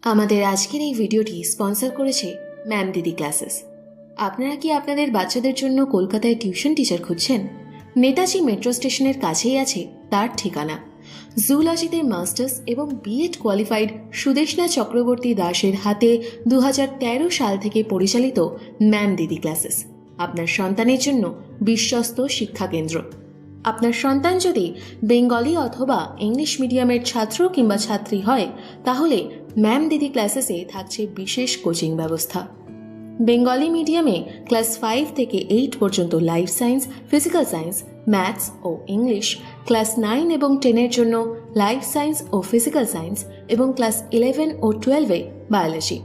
আমাদের আজকের এই ভিডিওটি স্পন্সর করেছে ম্যাম দিদি ক্লাসেস। আপনারা কি আপনাদের বাচ্চাদের জন্য কলকাতায় টিউশন টিচার খুঁজছেন? নেতাজি মেট্রো স্টেশনের কাছেই আছে তার ঠিকানা। জুলজিতে মাস্টার্স এবং বিএড কোয়ালিফাইড সুদেষ্ণা চক্রবর্তী দাসের হাতে 2013 সাল থেকে পরিচালিত ম্যাম দিদি ক্লাসেস আপনার সন্তানের জন্য বিশ্বস্ত শিক্ষা কেন্দ্র। আপনার সন্তান যদি বেঙ্গলি অথবা ইংলিশ মিডিয়ামের ছাত্র কিংবা ছাত্রী হয়, তাহলে ম্যাম দিদি ক্লাসেসে থাকছে বিশেষ কোচিং ব্যবস্থা। বেঙ্গলি মিডিয়ামে ক্লাস 5 থেকে 8 পর্যন্ত life science, physical science, maths ও ইংলিশ, ক্লাস 9 এবং 10-এর জন্য লাইফ সায়েন্স ও ফিজিক্যাল সায়েন্স এবং ক্লাস 11 ও 12-এ বায়োলজি।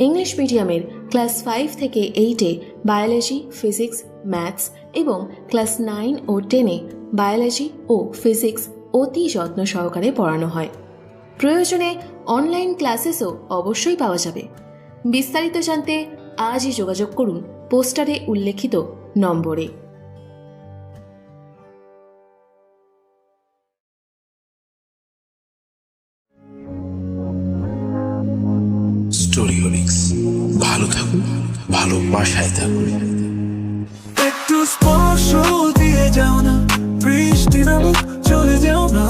ইংলিশ মিডিয়ামের ক্লাস 5 থেকে 8-এ বায়োলজি, ফিজিক্স, ম্যাথস এবং ক্লাস 9 ও 10-এ বায়োলজি ও ফিজিক্স অতি যত্ন সহকারে পড়ানো হয়। প্রয়োজনে অনলাইন ক্লাসেসও অবশ্যই পাওয়া যাবে। বিস্তারিত জানতে আজই যোগাযোগ করুন পোস্টারে উল্লেখিত নম্বরে। স্টোরিওলিক্স, ভালো থাকুন, ভালোবাসায় থাকুন। একটু স্পর্শ দিয়ে যাও না, বৃষ্টি নামুক চলে যাও না,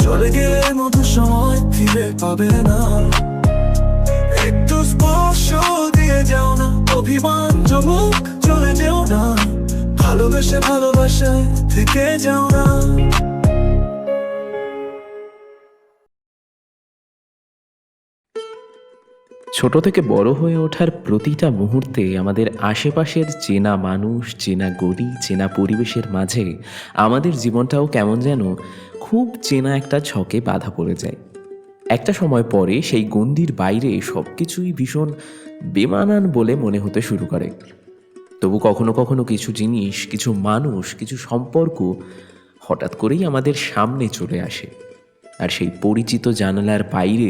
চলে গেলে মতো সময় ফিরে পাবে না। একটু স্পর্শ দিয়ে যাও না, অভিমান জমুক চলে যাও না, ভালোবেসে ভালোবাসায় থেকে যাও না। ছোট থেকে বড় হয়ে ওঠার প্রতিটা মুহূর্তে আমাদের আশেপাশের চেনা মানুষ, চেনা গলি, চেনা পরিবেশের মাঝে আমাদের জীবনটাও কেমন যেন খুব চেনা একটা ছকে বাঁধা পড়ে যায়। একটা সময় পরে সেই গণ্ডির বাইরে সব কিছুই ভীষণ বেমানান বলে মনে হতে শুরু করে। তবু কখনো কখনো কিছু জিনিস, কিছু মানুষ, কিছু সম্পর্ক হঠাৎ করেই আমাদের সামনে চলে আসে, আর সেই পরিচিত জানালার বাইরে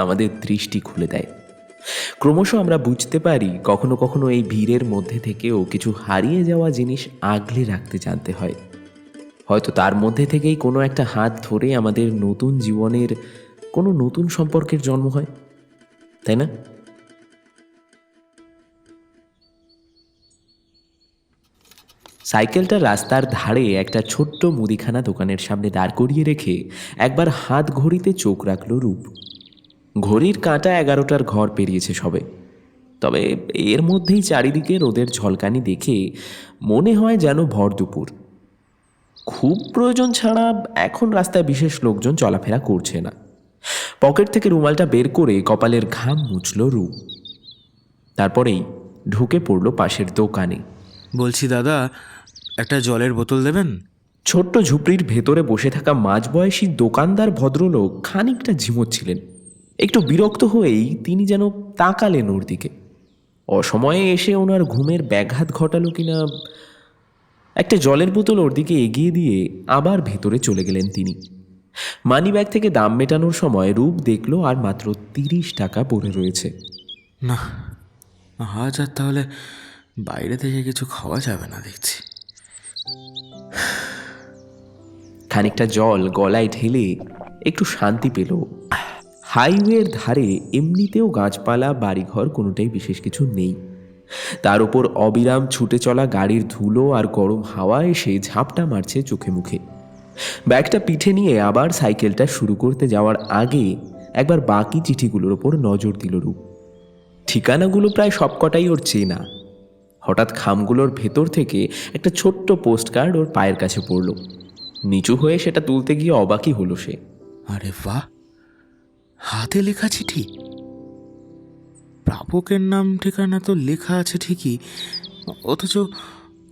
আমাদের দৃষ্টি খুলে দেয়। ক্রমশ আমরা বুঝতে পারি কখনো কখনো এই ভিড়ের মধ্যে থেকেও কিছু হারিয়ে যাওয়া জিনিস আগলে রাখতে জানতে হয়। হয়তো তার মধ্যে থেকেই কোনো একটা হাত ধরে আমাদের নতুন জীবনের কোনো নতুন সম্পর্কের জন্ম হয়, তাই না? সাইকেলটা রাস্তার ধারে একটা ছোট্ট মুদিখানা দোকানের সামনে দাঁড় করিয়ে রেখে একবার হাত ঘড়িতে চোখ রাখল রূপ। ঘড়ির কাঁটা 11টার ঘর পেরিয়েছে সবে, তবে এর মধ্যেই চারিদিকে রোদের ঝলকানি দেখে মনে হয় যেন ভর দুপুর। খুব প্রয়োজন ছাড়া এখন রাস্তায় বিশেষ লোকজন চলাফেরা করছে না। পকেট থেকে রুমালটা বের করে কপালের ঘাম মুছল রূপ। তারপরেই ঢুকে পড়ল পাশের দোকানে। বলছি দাদা, একটা জলের বোতল দেবেন? ছোট্ট ঝুপড়ির ভেতরে বসে থাকা মাঝবয়সী দোকানদার ভদ্রলোক খানিকটা ঝিমোচ্ছিলেন। একটু বিরক্ত হয়েই তিনি যেন তাকালেন ওর দিকে। অসময়ে এসে ওনার ঘুমের ব্যাঘাত ঘটালো কিনা, একটা জলের বোতল ওর দিকে এগিয়ে দিয়ে আবার ভেতরে চলে গেলেন তিনি। মানিব্যাগ থেকে দাম মেটানোর সময় রূপ দেখলো আর মাত্র 30 টাকা পড়ে রয়েছে। না, আজ আর তাহলে বাইরে থেকে কিছু খাওয়া যাবে না দেখছি। খানিকটা জল গলায় ঢেলে একটু শান্তি পেল। হাইওয়ের ধারে এমনিতেও গাছপালা, বাড়িঘর কোনোটাই বিশেষ কিছু নেই। তার উপর অবিরাম ছুটে চলা গাড়ির ধুলো আর গরম হাওয়া এসে ঝাপটা মারছে চোখে মুখে। ব্যাগটা পিঠে নিয়ে আবার সাইকেলটা শুরু করতে যাওয়ার আগে একবার বাকি চিঠিগুলোর ওপর নজর দিল রূপ। ঠিকানাগুলো প্রায় সবকটাই ওর চেনা। হঠাৎ খামগুলোর ভেতর থেকে একটা ছোট্ট পোস্টকার্ড ওর পায়ের কাছে পড়ল। নিচু হয়ে সেটা তুলতে গিয়ে অবাকই হলো সে। আরে বাহ, হাতে লেখা চিঠি! প্রাপকের নাম ঠিকানা তো লেখা আছে ঠিকই, অথচ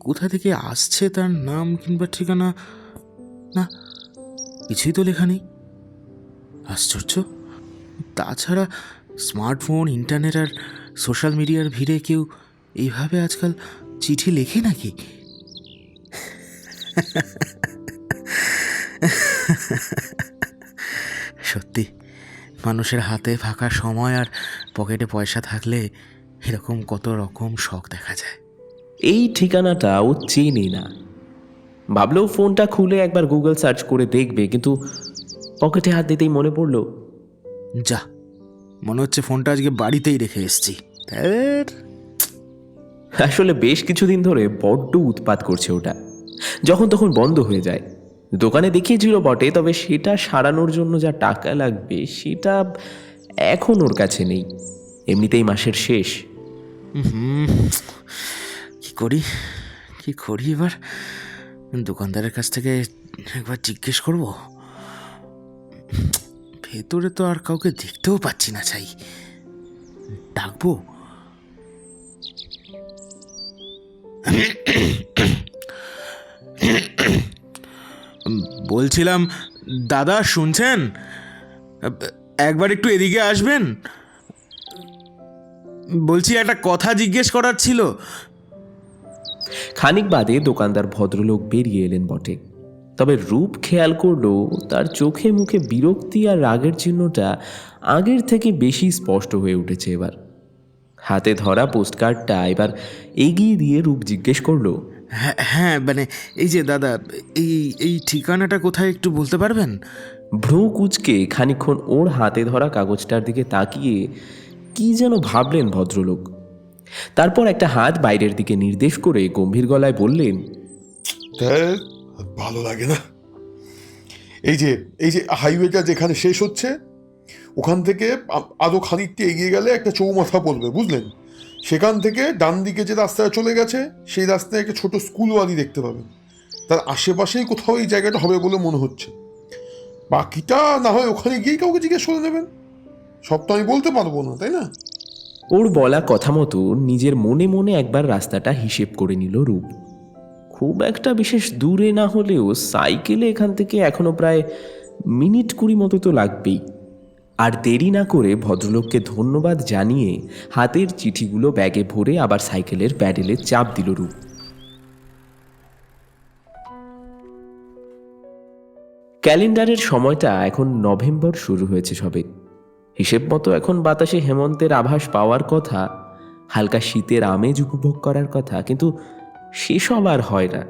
কোথা থেকে আসছে তার নাম কিংবা ঠিকানা না, কিছুই তো লেখা নেই। আশ্চর্য! তাছাড়া স্মার্টফোন, ইন্টারনেট আর সোশ্যাল মিডিয়ার ভিড়ে কেউ এইভাবে আজকাল চিঠি লেখে নাকি? সত্যি, মানুষের হাতে ফাঁকা সময় আর পকেটে পয়সা থাকলে এরকম কত রকম শখ দেখা যায়। এই ঠিকানাটা ও চেনে না। ভাবলেও ফোনটা খুলে একবার গুগল সার্চ করে দেখবে, কিন্তু পকেটে হাত দিতেই মনে পড়ল, যা, মনে হচ্ছে ফোনটা আজকে বাড়িতেই রেখে এসেছি। ধ্যার। আসলে বেশ কিছুদিন ধরে বড্ড উৎপাত করছে ওটা, যখন তখন বন্ধ হয়ে যায়। দোকানে দেখিয়েছিল বটে, তবে সেটা সারানোর জন্য যা টাকা লাগবে সেটা এখন ওর কাছে নেই। এমনিতেই মাসের শেষ। কি করি কি করি এবার? দোকানদারের কাছ থেকে একবার জিজ্ঞেস করব। ভেতরে তো আর কাউকে দেখতেও পাচ্ছি না। চাই ডাকবো। বলছিলাম, দাদা শুনছেন? একবার একটু এদিকে আসবেন। বলছি, একটা কথা জিজ্ঞেস করার ছিল। খানিক বাদে দোকানদার ভদ্রলোক বেরিয়ে এলেন বটে, তবে রূপ খেয়াল করলো তার চোখে মুখে বিরক্তি আর রাগের চিহ্নটা আগের থেকে বেশি স্পষ্ট হয়ে উঠেছে এবার। হাতে ধরা পোস্টকার্ডটা এবার এগিয়ে দিয়ে রূপ জিজ্ঞেস করলো, হ্যাঁ হ্যাঁ, মানে এই যে দাদা, এই এই ঠিকানাটা কোথায় একটু বলতে পারবেন? ভ্রু কুঁচকে খানিকক্ষণ ওর হাতে ধরা কাগজটার দিকে তাকিয়ে কি যেন ভাবলেন ভদ্রলোক। তারপর একটা হাত বাইরের দিকে নির্দেশ করে গম্ভীর গলায় বললেন, ভালো লাগে না। এই যে হাইওয়েটা যেখানে শেষ হচ্ছে, ওখান থেকে আরো খানিকটা এগিয়ে গেলে একটা চৌমাথা পড়বে, বুঝলেন? সেখান থেকে ডান দিকে যে রাস্তাটা চলে গেছে, সেই রাস্তায় একটা ছোট স্কুল বাড়ি দেখতে পাবেন। তার আশেপাশেই কোথাও এই জায়গাটা হবে বলে মনে হচ্ছে। বাকিটা না হয় ওখানে গিয়েই কাউকে জিজ্ঞেস করে নেবেন। সব তো আমি বলতে পারবো না, তাই না? ওর বলা কথা মতো নিজের মনে মনে একবার রাস্তাটা হিসেব করে নিল রূপ। খুব একটা বিশেষ দূরে না হলেও সাইকেলে এখান থেকে এখনো প্রায় মিনিট 20 মতো তো লাগবেই। আর দেরি না করে ভদ্রলোককে ধন্যবাদ জানিয়ে হাতের চিঠিগুলো ব্যাগে ভরে আবার সাইকেলের প্যাডেলে চাপ দিল রূপ। ক্যালেন্ডারের সময়টা এখন নভেম্বর শুরু হয়েছে সবে। হিসেব মতো এখন বাতাসে হেমন্তের আভাস পাওয়ার কথা, হালকা শীতের আমেজ উপভোগ করার কথা, কিন্তু সেসব আর হয় না।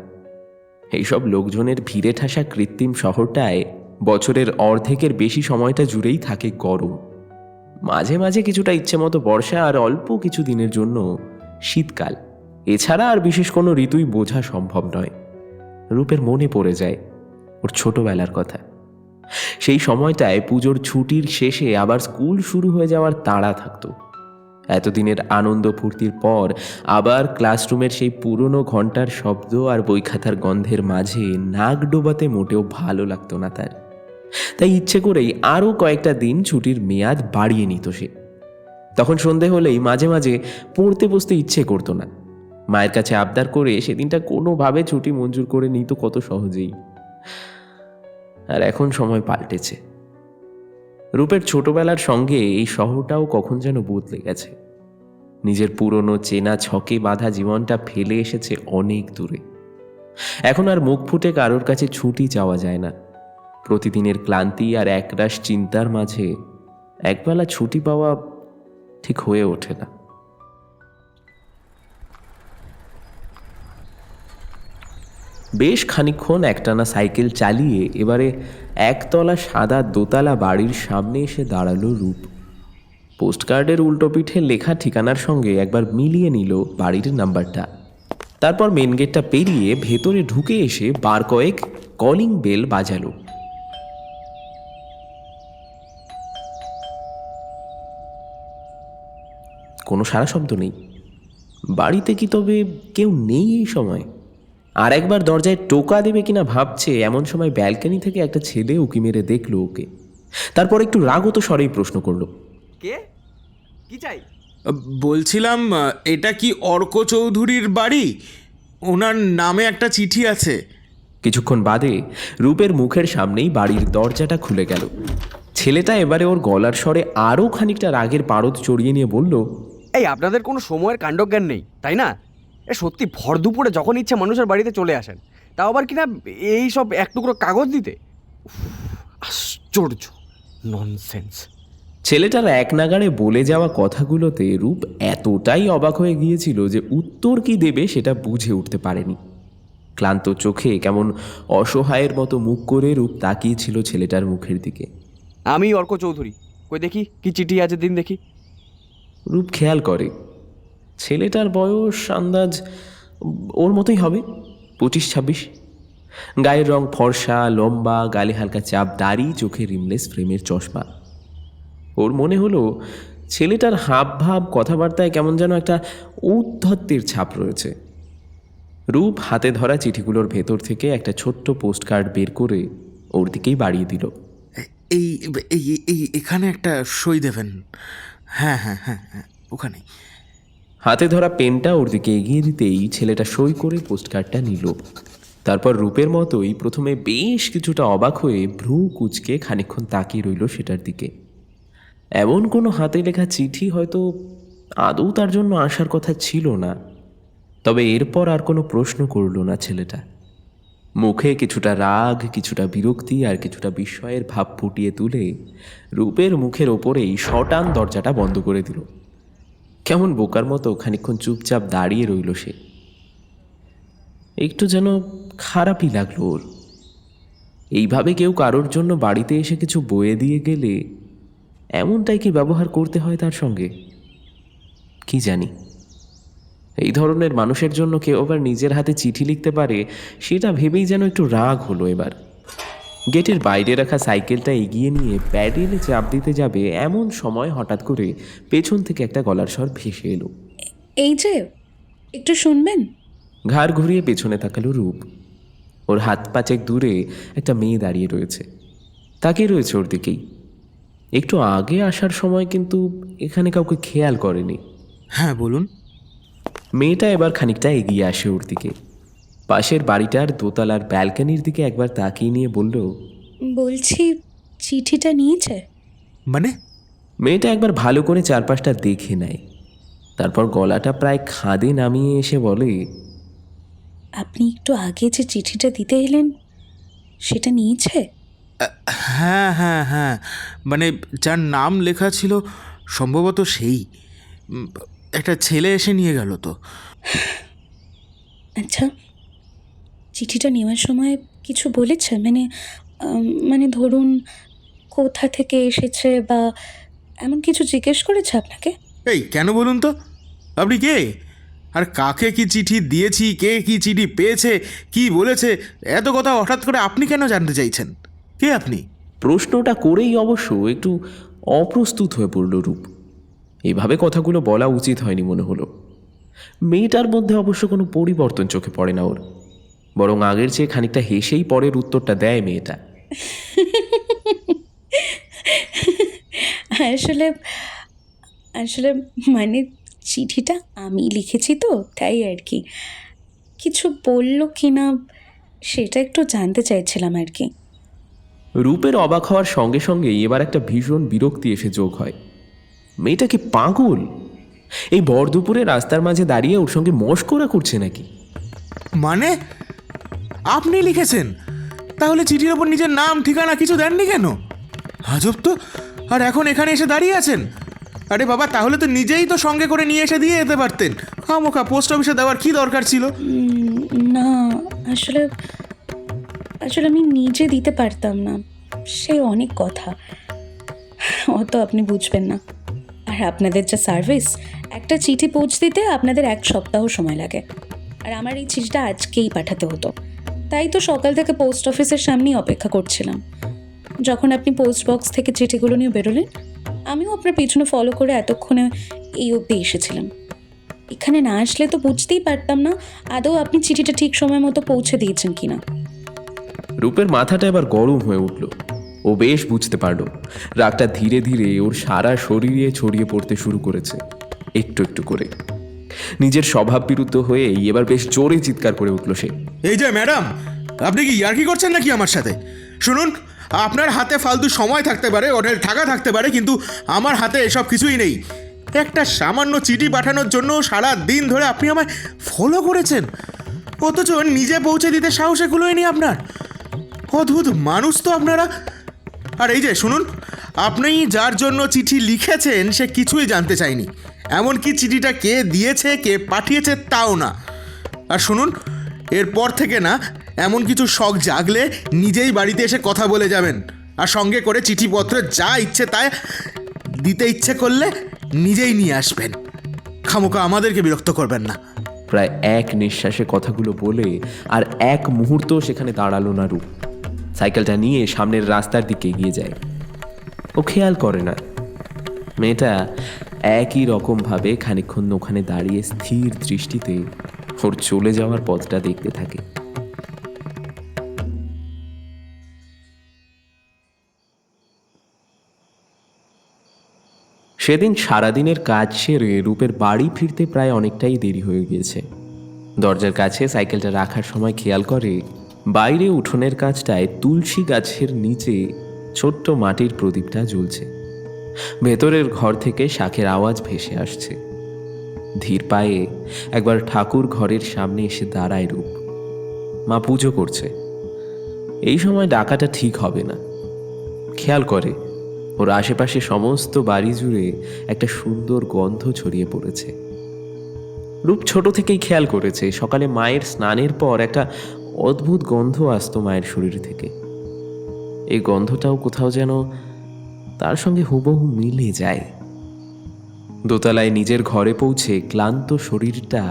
এইসব লোকজনের ভিড়ে ঠাসা কৃত্রিম শহরটায় বছরের অর্ধেকের বেশি সময়টা জুড়েই থাকে গরম। মাঝে মাঝে কিছুটা ইচ্ছে মতো বর্ষা, আর অল্প কিছু দিনের জন্য শীতকাল। এছাড়া আর বিশেষ কোনো ঋতুই বোঝা সম্ভব নয়। রূপের মনে পড়ে যায় ওর ছোটবেলার কথা। সেই সময়টায় পুজোর ছুটির শেষে আবার স্কুল শুরু হয়ে যাওয়ার তাড়া থাকতো। এতদিনের আনন্দ ফুর্তির পর আবার ক্লাসরুমের সেই পুরনো ঘন্টার শব্দ আর বই খাতার গন্ধের মাঝে নাক ডোবাতে মোটেও ভালো লাগতো না তার। তাই ইচ্ছে করেই আরও কয়েকটা দিন ছুটির মেয়াদ বাড়িয়ে নিত সে। তখন সন্ধে হলেই মাঝে মাঝে পড়তে বসতে ইচ্ছে করতো না। মায়ের কাছে আবদার করে সেদিনটা কোনোভাবে ছুটি মঞ্জুর করে নিত কত সহজেই। আর এখন সময় পাল্টেছে। রূপের ছোটবেলার সঙ্গে এই শহরটাও কখন যেন বদলে গেছে। নিজের পুরনো চেনা ছকে বাঁধা জীবনটা ফেলে এসেছে অনেক দূরে। এখন আর মুখ ফুটে কারোর কাছে ছুটি চাওয়া যায় না। প্রতিদিনের ক্লান্তি আর একরাশ চিন্তার মাঝে একবেলা ছুটি পাওয়া ঠিক হয়ে ওঠে না। বেশ খানিকক্ষণ একটানা সাইকেল চালিয়ে এবারে একতলা সাদা দোতলা বাড়ির সামনে এসে দাঁড়ালো রূপ। পোস্টকার্ডের উল্টো পিঠে লেখা ঠিকানার সঙ্গে একবার মিলিয়ে নিল বাড়ির নাম্বারটা। তারপর মেন গেটটা পেরিয়ে ভেতরে ঢুকে এসে বার কয়েক কলিং বেল বাজালো। কোনো সারা শব্দ নেই। বাড়িতে কি তবে কেউ নেই এই সময়? আর একবার দরজায় টোকা দেবে কিনা ভাবছে, এমন সময় ব্যালকনি থেকে একটা ছেলে উকি মেরে দেখলো ওকে। তারপর একটু রাগত স্বরেই প্রশ্ন করলো, কে? কি চাই? বলছিলাম, এটা কি অর্ক চৌধুরীর বাড়ি? ওনার নামে একটা চিঠি আছে। কিছুক্ষণ বাদে রূপের মুখের সামনেই বাড়ির দরজাটা খুলে গেল। ছেলেটা এবারে ওর গলার স্বরে আরও খানিকটা রাগের পারদ চড়িয়ে নিয়ে বলল, এই আপনাদের কোনো সময়ের কাণ্ডজ্ঞান নেই, তাই না? এ সত্যি ভর দুপুরে যখন ইচ্ছে মানুষের বাড়িতে চলে আসেন, তাও আবার কিনা এই সব এক টুকরো কাগজ দিতে। উফ, আশ্চর্য, ননসেন্স। ছেলেটার এক নাগাড়ে বলে যাওয়া কথাগুলোতে রূপ এতটাই অবাক হয়ে গিয়েছিল যে উত্তর কি দেবে সেটা বুঝে উঠতে পারেনি। ক্লান্ত চোখে কেমন অসহায়ের মতো মুখ করে রূপ তাকিয়েছিল ছেলেটার মুখের দিকে। আমি অর্ক চৌধুরী, কই দেখি কি চিঠি আছে, দিন দেখি। রূপ খেয়াল করে ছেলেটার বয়স আন্দাজ ওর মতোই হবে, 25-26। গায়ের রং ফর্সা, লম্বা, গালে হালকা চাপ দাড়ি, চোখে রিমলেস ফ্রেমের চশমা। ওর মনে হলো ছেলেটার হাব ভাব, কথাবার্তায় কেমন যেন একটা ঔদ্ধত্যের ছাপ রয়েছে। রূপ হাতে ধরা চিঠিগুলোর ভেতর থেকে একটা ছোট্ট পোস্ট কার্ড বের করে ওর দিকেই বাড়িয়ে দিল। এই এই এই এখানে একটা সই দেবেন। হ্যাঁ হ্যাঁ হ্যাঁ হ্যাঁ, ওখানে। হাতে ধরা পেনটা ওর দিকে এগিয়ে দিতেই ছেলেটা সই করে পোস্টকার্ডটা নিল। তারপর রূপের মতোই প্রথমে বেশ কিছুটা অবাক হয়ে ভ্রু কুঁচকে খানিকক্ষণ তাকিয়ে রইল সেটার দিকে। এমন কোনো হাতে লেখা চিঠি হয়তো আদৌ তার জন্য আসার কথা ছিল না। তবে এরপর আর কোনো প্রশ্ন করল না ছেলেটা। মুখে কিছুটা রাগ, কিছুটা বিরক্তি আর কিছুটা বিস্ময়ের ভাব ফুটিয়ে তুলে রূপের মুখের ওপরেই শটান দরজাটা বন্ধ করে দিল। কেমন বোকার মতো খানিকক্ষণ চুপচাপ দাঁড়িয়ে রইল সে। একটু যেন খারাপই লাগলো ওর। এইভাবে কেউ কারোর জন্য বাড়িতে এসে কিছু বয়ে দিয়ে গেলে এমনটাই কি ব্যবহার করতে হয় তার সঙ্গে? কি জানি, এই ধরনের মানুষের জন্য কেউ আবার নিজের হাতে চিঠি লিখতে পারে সেটা ভেবেই যেন একটু রাগ হলো এবার। গেটের বাইরে রাখা সাইকেলটা এগিয়ে নিয়ে প্যাডেলে চাপ দিতে যাবে এমন সময় হঠাৎ করে পেছন থেকে একটা গলার স্বর ভেসে এলো। এই যে, একটু শুনবেন? ঘাড় ঘুরিয়ে পেছনে তাকালো রূপ। ওর হাত পাঁচেক দূরে একটা মেয়ে দাঁড়িয়ে রয়েছে, তাকিয়ে রয়েছে ওর দিকেই। একটু আগে আসার সময় কিন্তু এখানে কাউকে খেয়াল করেনি। হ্যাঁ বলুন। মেয়েটা এবার খানিকটা এগিয়ে আসে ওর দিকে। পাশের বাড়িটার দোতলার ব্যালকনির দিকে একবার তাকিয়ে নিয়ে বলল, বলছি, চিঠিটা নিয়েছে? মানে? মেয়েটা একবার ভালো করে চারপাশটা দেখে নেয়, তারপর গলাটা প্রায় খাদে নামিয়ে এসে বলে, আপনি একটু আগে যে চিঠিটা দিতে এলেন সেটা নিয়েছে? হ্যাঁ হ্যাঁ হ্যাঁ, মানে যার নাম লেখা ছিল সম্ভবত সেই। একটা ছেলে এসে নিয়ে গেল তো। আচ্ছা, চিঠিটা নেওয়ার সময় কিছু বলেছে? মানে ধরুন কোথা থেকে এসেছে বা এমন কিছু জিজ্ঞেস করেছে আপনাকে? এই কেন বলুন তো, আপনি কে? আর কাকে কি চিঠি দিয়েছি, কে কি চিঠি পেয়েছে, কি বলেছে, এত কথা হঠাৎ করে আপনি কেন জানতে চাইছেন? কে আপনি? প্রশ্নটা করেই অবশ্য একটু অপ্রস্তুত হয়ে পড়ল রূপ। এভাবে কথাগুলো বলা উচিত হয়নি মনে হলো। মেয়েটার মধ্যে অবশ্য কোনো পরিবর্তন চোখে পড়ে না ওর, বরং আগের চেয়ে খানিকটা হেসেই পরের উত্তরটা দেয় মেয়েটা। আসলে আসলে মানে চিঠিটা আমি লিখেছি তো, তাই আর কি। কিছু বললো কি না সেটা একটু জানতে চাইছিলাম আর কি। রূপের অবাক হওয়ার সঙ্গে সঙ্গেই এবার একটা ভীষণ বিরক্তি এসে যোগ হয়। মেয়েটা কি পাগল? এই ভর দুপুরে রাস্তার মাঝে দাঁড়িয়ে ওর সঙ্গে মশকরা করছে নাকি? মানে আপনি লিখেছেন? তাহলে চিঠির ওপর নিজের নাম ঠিকানা কিছু দেননি কেন? আজব তো। আর এখন এখানে এসে দাঁড়িয়ে আছেন? আরে বাবা, তাহলে তো নিজেই তো সঙ্গে করে নিয়ে এসে দিয়ে যেতে পারতেন। খামোখা পোস্ট অফিসে দেওয়ার কি দরকার ছিল? না, আসলে আমি নিজে দিতে পারতাম না, সে অনেক কথা, অত আপনি বুঝবেন না। আর আপনাদের যা সার্ভিস, একটা চিঠি পৌঁছে দিতে আপনাদের 1 সপ্তাহ সময় লাগে, আর আমার এই চিঠিটা আজকেই পাঠাতে হতো। তাই তো সকাল থেকে পোস্ট অফিসের সামনেই অপেক্ষা করছিলাম। যখন আপনি পোস্ট বক্স থেকে চিঠিগুলো নিয়ে বেরোলেন, আমিও আপনার পিছনে ফলো করে এতক্ষণে এই অবধি এসেছিলাম। এখানে না আসলে তো বুঝতেই পারতাম না আদৌ আপনি চিঠিটা ঠিক সময় মতো পৌঁছে দিয়েছেন কিনা। রূপের মাথাটা এবার গরম হয়ে উঠল। ও বেশ বুঝতে পারল রাগটা ধীরে ধীরে ওর সারা শরীরে ছড়িয়ে পড়তে শুরু করেছে, একটু একটু করে। নিজের স্বভাব বিরুদ্ধ হয়েই এবার বেশ জোরে চিৎকার করে উঠল সে। এই যে ম্যাডাম, আপনি কি ইয়ার্কি করছেন নাকি আমার সাথে? শুনুন, আপনার হাতে ফালতু সময় থাকতে পারে, অনেক টাকা থাকতে পারে, কিন্তু আমার হাতে এসব কিছুই নেই। একটা সামান্য চিঠি পাঠানোর জন্য সারা দিন ধরে আপনি আমায় ফলো করেছেন, অথচ নিজে পৌঁছে দিতে সাহসে কুলোয়নি আপনার। অদ্ভুত মানুষ তো আপনারা। আর এই যে শুনুন, আপনি যার জন্য চিঠি লিখেছেন সে কিছুই জানতে চায়নি, এমনকি চিঠিটা কে দিয়েছে, কে পাঠিয়েছে তাও না। আর শুনুন, এরপর থেকে না এমন কিছু শখ জাগলে নিজেই বাড়িতে এসে কথা বলে যাবেন, আর সঙ্গে করে চিঠিপত্র যা ইচ্ছে তাই দিতে ইচ্ছে করলে নিজেই নিয়ে আসবেন, খামোকা আমাদেরকে বিরক্ত করবেন না। প্রায় এক নিঃশ্বাসে কথাগুলো বলে আর এক মুহূর্ত সেখানে দাঁড়ালো না রূপ। সাইকেলটা নিয়ে সামনের রাস্তার দিকে এগিয়ে যায়। ও খেয়াল করে না মেয়েটা একই রকমভাবে খানিকক্ষণ ওখানে দাঁড়িয়ে স্থির দৃষ্টিতে ওর চলে যাওয়ার পথটা দেখতে থাকে। সেদিন সারাদিনের কাজ সেরে রূপের বাড়ি ফিরতে প্রায় অনেকটাই দেরি হয়ে গিয়েছে। দরজার কাছে সাইকেলটা রাখার সময় খেয়াল করে বাইরে উঠোনের কাছটায় তুলসী গাছের নিচে ছোট্ট মাটির প্রদীপটা জ্বলছে। ভেতরের ঘর থেকে শাঁখের আওয়াজ ভেসে আসছে। ধীর পায়ে একবার ঠাকুর ঘরের সামনে এসে দাঁড়ায় রূপ। মা পুজো করছে। এই সময় ডাকাটা ঠিক হবে না। খেয়াল করে ওর আশেপাশে সমস্ত বাড়ি জুড়ে একটা সুন্দর গন্ধ ছড়িয়ে পড়েছে। রূপ ছোট থেকেই খেয়াল করেছে সকালে মায়ের স্নানের পর একটা অদ্ভুত গন্ধ আসতো মায়ের শরীর থেকে। এই গন্ধটাও কোথাও যেন তার সঙ্গে হুবহু মিলে যায়। দোতলায় নিজের ঘরে পৌঁছে ক্লান্ত শরীরটা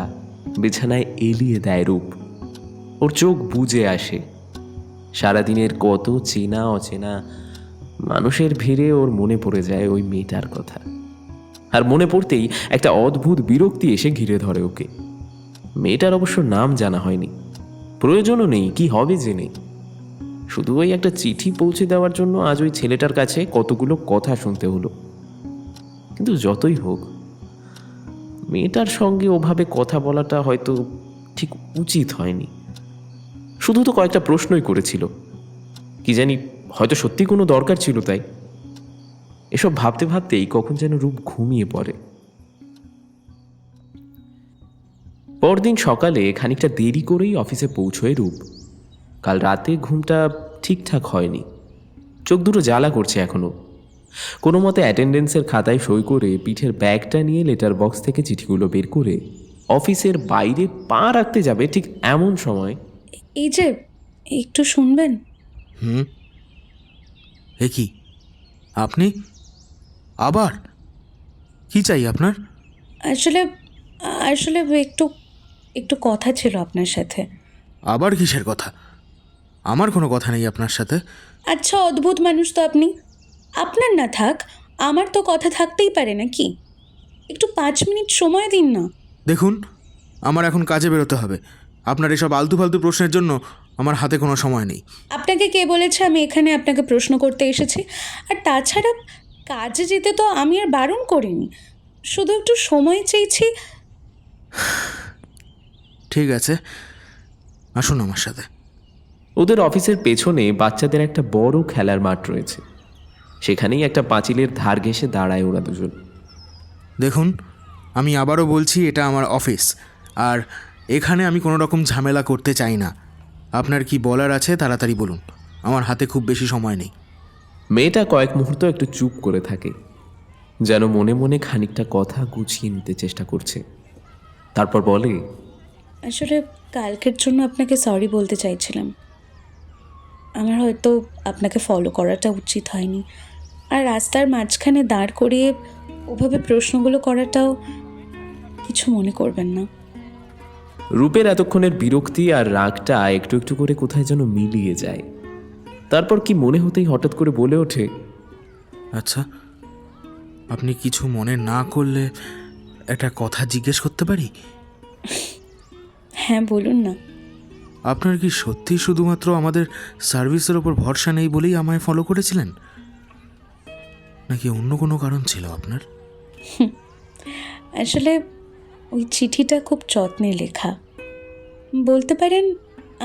বিছানায় এলিয়ে দেয় রূপ। ওর চোখ বুজে আসে। সারাদিনের কত চেনা অচেনা মানুষের ভিড়ে ওর মনে পড়ে যায় ওই মেয়েটার কথা। আর মনে পড়তেই একটা অদ্ভুত বিরক্তি এসে ঘিরে ধরে ওকে। মেয়েটার অবশ্য নাম জানা হয়নি, প্রয়োজনও নেই, কি হবে জেনে। শুধু ওই একটা চিঠি পৌঁছে দেওয়ার জন্য আজ ওই ছেলেটার কাছে কতগুলো কথা শুনতে হলো। কিন্তু যতই হোক মেয়েটার সঙ্গে ওভাবে কথা বলাটা হয়তো ঠিক উচিত হয়নি। শুধু তো কয়েকটা প্রশ্নই করেছিল, কি জানি হয়তো সত্যি কোনো দরকার ছিল তাই। এসব ভাবতে ভাবতেই কখন যেন রূপ ঘুমিয়ে পড়ে। পরদিন সকালে খানিকটা দেরি করেই অফিসে পৌঁছয় রূপ। কাল রাতে ঘুমটা ঠিকঠাক হয়নি, চোখ দুটো জ্বালা করছে এখনো। কোনো মতে অ্যাটেন্ডেন্সের খাতায় সই করে পিঠের ব্যাগটা নিয়ে লেটার বক্স থেকে চিঠিগুলো বের করে অফিসের বাইরে পা রাখতে যাবে ঠিক এমন সময় এই যে একটু শুনবেন। এ কি আপনি আবার? কি চাই আপনার? আসলে আসলে একটু একটু কথা ছিল আপনার সাথে। আবার কিসের কথা? আমার কোনো কথা নেই আপনার সাথে। আচ্ছা, অদ্ভুত মানুষ তো আপনি। আপনার না থাক, আমার তো কথা থাকতেই পারে নাকি? একটু 5 মিনিট সময় দিন না। দেখুন, আমার এখন কাজে বেরোতে হবে। আপনার এসব আলতু ফালতু প্রশ্নের জন্য আমার হাতে কোনো সময় নেই। আপনাকে কে বলেছে আমি এখানে আপনাকে প্রশ্ন করতে এসেছি? আর তাছাড়া কাজে যেতে তো আমি আর বারণ করিনি, শুধু একটু সময় চেয়েছি। ঠিক আছে, আসুন আমার সাথে। ওদের অফিসের পেছনে বাচ্চাদের একটা বড় খেলার মাঠ রয়েছে। সেখানেই একটা পাঁচিলের ধার ঘেঁষে দাঁড়ায় ওরা দুজন। দেখুন, আমি আবারও বলছি, এটা আমার অফিস, আর এখানে আমি কোনো রকম ঝামেলা করতে চাই না। আপনার কি বলার আছে তাড়াতাড়ি বলুন, আমার হাতে খুব বেশি সময় নেই। মেয়েটা কয়েক মুহূর্ত একটু চুপ করে থাকে, যেন মনে মনে খানিকটা কথা গুছিয়ে নিতে চেষ্টা করছে। তারপর বলে, আসলে কালকের জন্য আপনাকে সরি বলতে চাইছিলাম। আমার হয়তো আপনাকে ফলো করাটা উচিত হয়নি, আর রাস্তার মাঝখানে দাঁড় করিয়ে ওভাবে প্রশ্নগুলো করাটাও। কিছু মনে করবেন না। রূপের এতক্ষণের বিরক্তি আর রাগটা একটু একটু করে কোথায় যেন মিলিয়ে যায়। তারপর কি মনে হতেই হঠাৎ করে বলে ওঠে, আচ্ছা, আপনি কিছু মনে না করলে একটা কথা জিজ্ঞেস করতে পারি? হ্যাঁ, বলুন না। আপনার কি সত্যি শুধুমাত্র আমাদের সার্ভিসের ওপর ভরসা নেই বলেই আমায় ফলো করেছিলেন, নাকি অন্য কোনো কারণ ছিল আপনার? আসলে ওই চিঠিটা খুব যত্নে লেখা। বলতে পারেন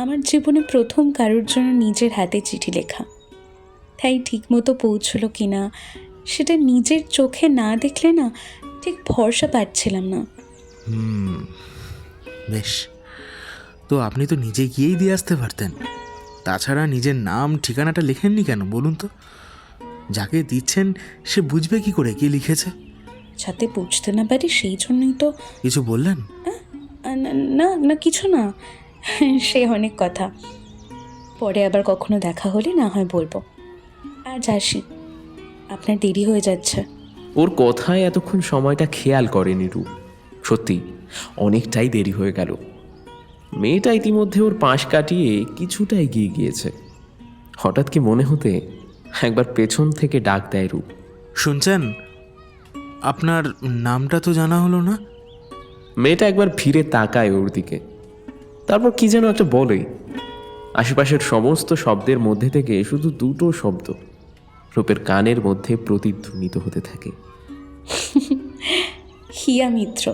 আমার জীবনে প্রথম কারোর জন্য নিজের হাতে চিঠি লেখা। তাই ঠিকমতো পৌঁছলো কি না সেটা নিজের চোখে না দেখলে না ঠিক ভরসা পাচ্ছিলাম না। বেশ, তো আপনি তো নিজে গিয়েই দিয়ে আসতে পারতেন। তাছাড়া নিজের নাম ঠিকানাটা লেখেননি কেন বলুন তো? যাকে দিচ্ছেন সে বুঝবে কি করে কি লিখেছে? যাতে বুঝতে না পারি সেই জন্যই তো। কিছু বললেন? না না, কিছু না। সে অনেক কথা, পরে আবার কখনো দেখা হলে না হয় বলবো। আজ আসি, আপনার দেরি হয়ে যাচ্ছে। ওর কথায় এতক্ষণ সময়টা খেয়াল করেনি রূপ। সত্যি অনেকটাই দেরি হয়ে গেল। মেয়েটা ইতিমধ্যে ওর পাশ কাটিয়ে কিছুটা এগিয়ে গিয়েছে। হঠাৎ কি মনে হতে একবার পেছন থেকে ডাক দেয় রূপ। শুনছেন? আপনার নামটা তো জানা হলো না। মেয়েটা একবার ফিরে তাকায় ওর দিকে, তারপর কি যেন একটা বলে। আশেপাশের সমস্ত শব্দের মধ্যে থেকে শুধু দুটো শব্দ রূপের কানের মধ্যে প্রতিধ্বনিত হতে থাকে। হিয়া মিত্র।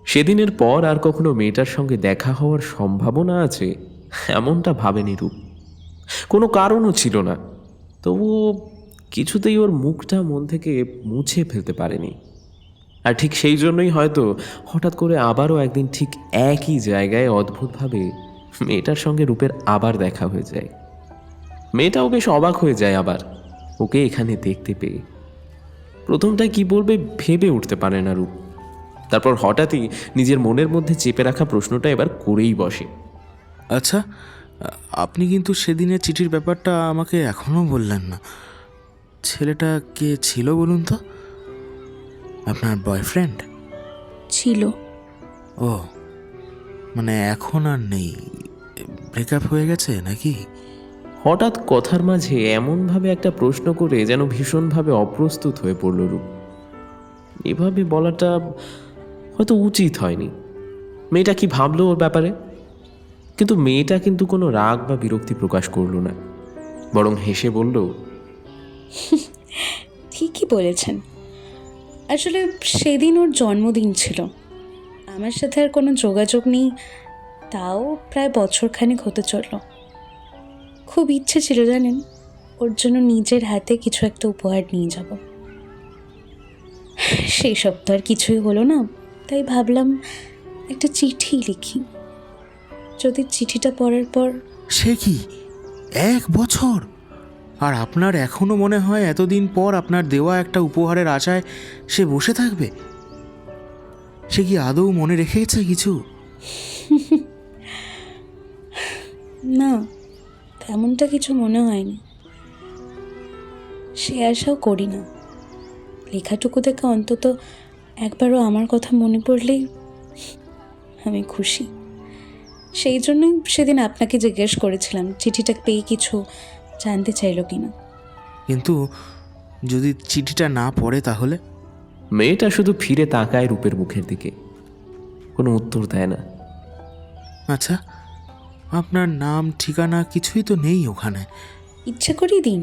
সেদিনের পর আর কখনো মেয়েটার সঙ্গে দেখা হওয়ার সম্ভাবনা আছে এমনটা ভাবেনি রূপ। কোনো কারণও ছিল না, তবুও কিছুতেই ওর মুখটা মন থেকে মুছে ফেলতে পারেনি। আর ঠিক সেই জন্যই হয়তো হঠাৎ করে আবারও একদিন ঠিক একই জায়গায় অদ্ভুতভাবে মেয়েটার সঙ্গে রূপের আবার দেখা হয়ে যায়। মেয়েটাও বেশ অবাক হয়ে যায় আবার ওকে এখানে দেখতে পেয়ে। প্রথমটায় কি বলবে ভেবে উঠতে পারে না রূপ। তারপর হঠাৎই নিজের মনের মধ্যে চেপে রাখা প্রশ্নটা এবার করেই বসে। আচ্ছা, আপনি কিন্তু সেদিনের চিঠির ব্যাপারটা আমাকে এখনও বললেন না। ছেলেটা কে ছিল বলুন তো? আপনার বয়ফ্রেন্ড ছিল। ও, মানে এখন আর নেই, ব্রেকআপ হয়ে গেছে নাকি? হঠাৎ কথার মাঝে এমনভাবে একটা প্রশ্ন করে যেন ভীষণভাবে অপ্রস্তুত হয়ে পড়ল রূপ। এভাবে বলাটা হয়তো উচিত হয়নি। মেয়েটা কি ভাবলো ওর ব্যাপারে? কিন্তু মেয়েটা কিন্তু কোনো রাগ বা বিরক্তি প্রকাশ করলো না, বরং হেসে বলল, ঠিকই বলেছেন। আসলে সেদিন ওর জন্মদিন ছিল। আমার সাথে আর কোনো যোগাযোগ নেই, তাও প্রায় বছরখানেক হতে চলল। খুব ইচ্ছে ছিল জানেন, ওর জন্য নিজের হাতে কিছু একটা উপহার নিয়ে যাব। সেই সব তো আর কিছুই হলো না, তাই ভাবলাম একটা চিঠি লিখি। যদি চিঠিটা পড়ার পর। সে কি 1 বছর? আর আপনার এখনো মনে হয় এতদিন পর আপনার দেওয়া একটা উপহারের আশায় সে বসে থাকবে? সে কি আদৌ মনে রেখেছে কিছু? না, তেমনটা কিছু মনে হয়নি। সে আশাও করি না। লেখাটুকু দেখে অন্তত একবারও আমার কথা মনে পড়লেই আমি খুশি। সেই জন্যই সেদিন আপনাকে জিজ্ঞেস করেছিলাম চিঠিটা পেয়ে কিছু জানতে চাইলো কিনা। কিন্তু যদি চিঠিটা না পড়ে তাহলে? মেয়েটা শুধু ফিরে তাকায় রূপের মুখের দিকে, কোনো উত্তর দেয় না। আচ্ছা, আপনার নাম ঠিকানা কিছুই তো নেই ওখানে। ইচ্ছে করেই দিন।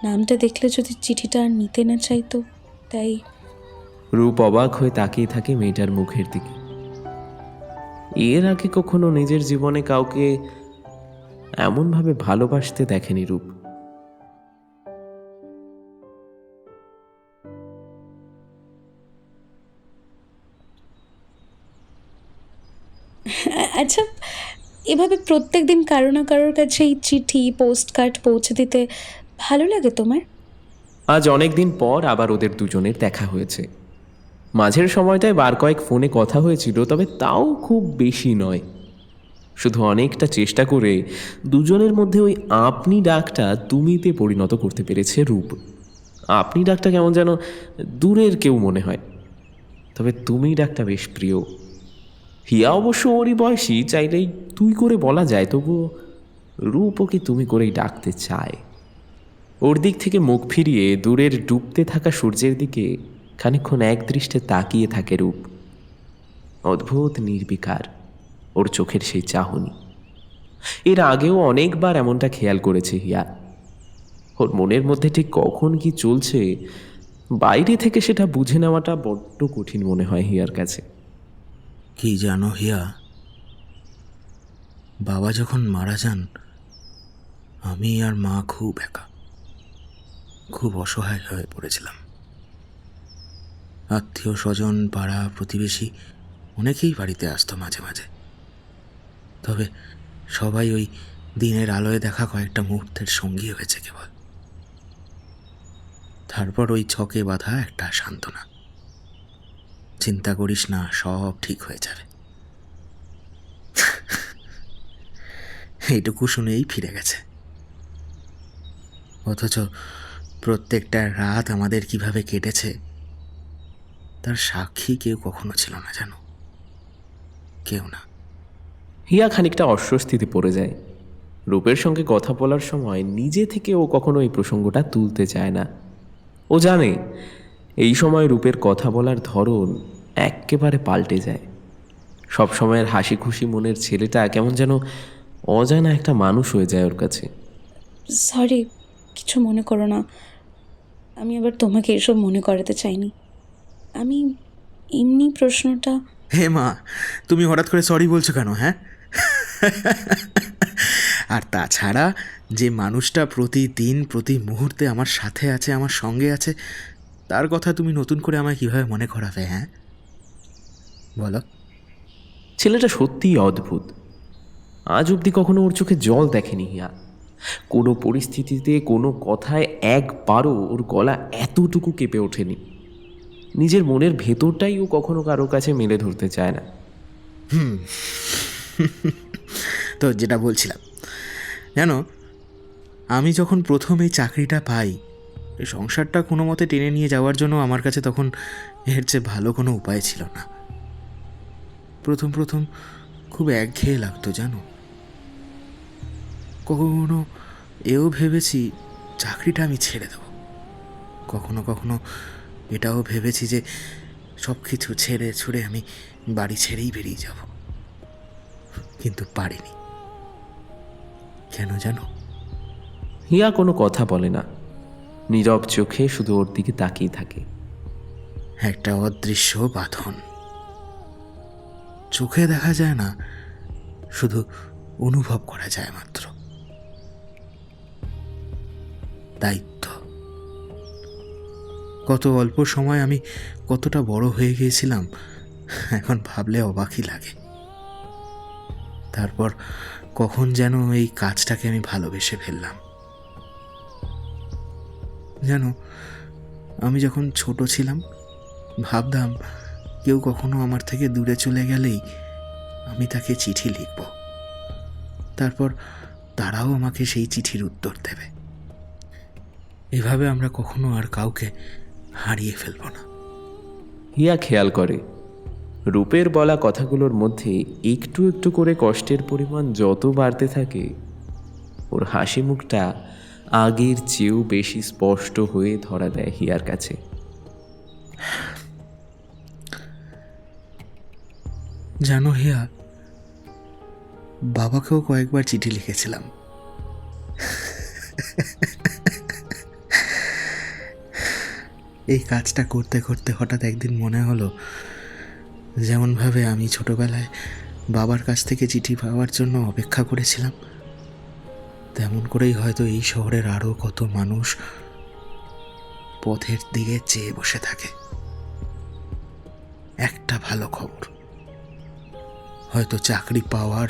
নামটা দেখলে যদি চিঠিটা আর নিতে না চাইতো, তাই। রূপ অবাক হয়ে তাকিয়ে থাকে মেয়েটার মুখের দিকে। এর আগে কখনো নিজের জীবনে কাউকে এমনভাবে ভালোবাসতে দেখেনি রূপ। আচ্ছা, এভাবে প্রত্যেক দিন কারো না কারোর কাছে এই চিঠি পোস্ট কার্ড পৌঁছে দিতে ভালো লাগে তোমার? আজ অনেক দিন পর আবার ওদের দুজনের দেখা হয়েছে। মাঝের সময়টায় বার কয়েক ফোনে কথা হয়েছিল, তবে তাও খুব বেশি নয়। শুধু অনেকটা চেষ্টা করে দুজনের মধ্যে ওই আপনি ডাকটা তুমিতে পরিণত করতে পেরেছে রূপ। আপনি ডাকটা কেমন যেন দূরের কেউ মনে হয়, তবে তুমি ডাকটা বেশ প্রিয়। হিয়া অবশ্য ওরই বয়সী, চাইলেই তুই করে বলা যায়, তবুও রূপ ওকে তুমি করেই ডাকতে চায়। ওর দিক থেকে মুখ ফিরিয়ে দূরের ডুবতে থাকা সূর্যের দিকে খানিকক্ষণ একদৃষ্টে তাকিয়ে থাকে রূপ। অদ্ভুত নির্বিকার ওর চোখের সেই চাহনি। এর আগেও অনেকবার এমনটা খেয়াল করেছে হিয়া। ওর মনের মধ্যে ঠিক কখন কি চলছে বাইরে থেকে সেটা বুঝে নেওয়াটা বড্ড কঠিন মনে হয় হিয়ার কাছে। কি জানো হিয়া, বাবা যখন মারা যান আমি আর মা খুব একা, খুব অসহায় হয়ে পড়েছিলাম। আত্মীয় স্বজন, পাড়া প্রতিবেশী অনেকেই বাড়িতে আসতো মাঝে মাঝে, তবে সবাই ওই দিনের আলোয় দেখা কয়েকটা মুহূর্তের সঙ্গী হয়েছে কেবল। তারপর ওই ছকে বাঁধা একটা সান্ত্বনা, চিন্তা করিস না, সব ঠিক হয়ে যাবে। এইটুকু শুনেই ফিরে গেছে। অথচ প্রত্যেকটা রাত আমাদের কিভাবে কেটেছে তার সাক্ষী কেউ কখনো ছিল না, জানো, কেউ না। হিয়া খানিকটা অস্বস্তিতে পড়ে যায়। রূপের সঙ্গে কথা বলার সময় নিজে থেকে ও কখনো এই প্রসঙ্গটা তুলতে চায় না। ও জানে এই সময় রূপের কথা বলার ধরন এক্কেবারে পাল্টে যায়। সব সময়ের হাসি খুশি মনের ছেলেটা কেমন যেন অজানা একটা মানুষ হয়ে যায় ওর কাছে। সরি, কিছু মনে করো না। আমি আবার তোমাকে এসব মনে করাতে চাইনি। আমি এমনি প্রশ্নটা... হে মা, তুমি হঠাৎ করে সরি বলছো কেন, হ্যাঁ? আর তাছাড়া যে মানুষটা প্রতিদিন প্রতি মুহূর্তে আমার সাথে আছে, আমার সঙ্গে আছে, তার কথা তুমি নতুন করে আমায় কীভাবে মনে করাবে, হ্যাঁ বলো? ছেলেটা সত্যিই অদ্ভুত। আজ অবধি কখনো ওর চোখে জল দেখেনি হিয়া। কোনো পরিস্থিতিতে কোনো কথায় একবারও ওর গলা এতটুকু কেঁপে ওঠেনি। নিজের মনের ভেতরটাই ও কখনো কারো কাছে মেলে ধরতে চায় না। তো যেটা বলছিলাম, জানো, আমি যখন প্রথম এই চাকরিটা পাই, এই সংসারটা কোনো মতে টেনে নিয়ে যাওয়ার জন্য আমার কাছে তখন এর চেয়ে ভালো কোনো উপায় ছিল না। প্রথম প্রথম খুব একঘেয়ে লাগতো, জানো। কখনো এও ভেবেছি চাকরিটা আমি ছেড়ে দেব, কখনো কখনো এটাও ভেবেছি যে সব কিছু ছেড়ে ছুড়ে আমি বাড়ি ছেড়েই বেরিয়ে যাব, কিন্তু পারিনি। কেন জানো? হিয়া কোনো কথা বলে না, নীরব চোখে শুধু ওর দিকে তাকিয়ে থাকে। একটা অদৃশ্য বাঁধন, চোখে দেখা যায় না, শুধু অনুভব করা যায় মাত্র। দায়িত্ব। কত অল্প সময় আমি কতটা বড় হয়ে গিয়েছিলাম, এখন ভাবলে অবাকই লাগে। তারপর কখন যেন এই কাজটাকে আমি ভালোবেসে ফেললাম। জানো, আমি যখন ছোট ছিলাম ভাবতাম কেউ কখনো আমার থেকে দূরে চলে গেলেই আমি তাকে চিঠি লিখব, তারপর তারাও আমাকে সেই চিঠির উত্তর দেবে। এভাবে আমরা কখনো আর কাউকে হারিয়ে ফেলব না। হিয়া খেয়াল করে রূপের বলা কথাগুলোর মধ্যে একটু একটু করে কষ্টের পরিমাণ যত বাড়তে থাকে, ওর হাসি মুখটা আগের চেয়েও বেশি স্পষ্ট হয়ে ধরা দেয় হিয়ার কাছে। জানো হিয়া, বাবাকেও কয়েকবার চিঠি লিখেছিলাম। এই কাজটা করতে করতে হঠাৎ একদিন মনে হলো, যেমনভাবে আমি ছোটবেলায় বাবার কাছ থেকে চিঠি পাওয়ার জন্য অপেক্ষা করেছিলাম, তেমন করেই হয়তো এই শহরের আরও কত মানুষ পথের দিকে চেয়ে বসে থাকে। একটা ভালো খবর, হয়তো চাকরি পাওয়ার,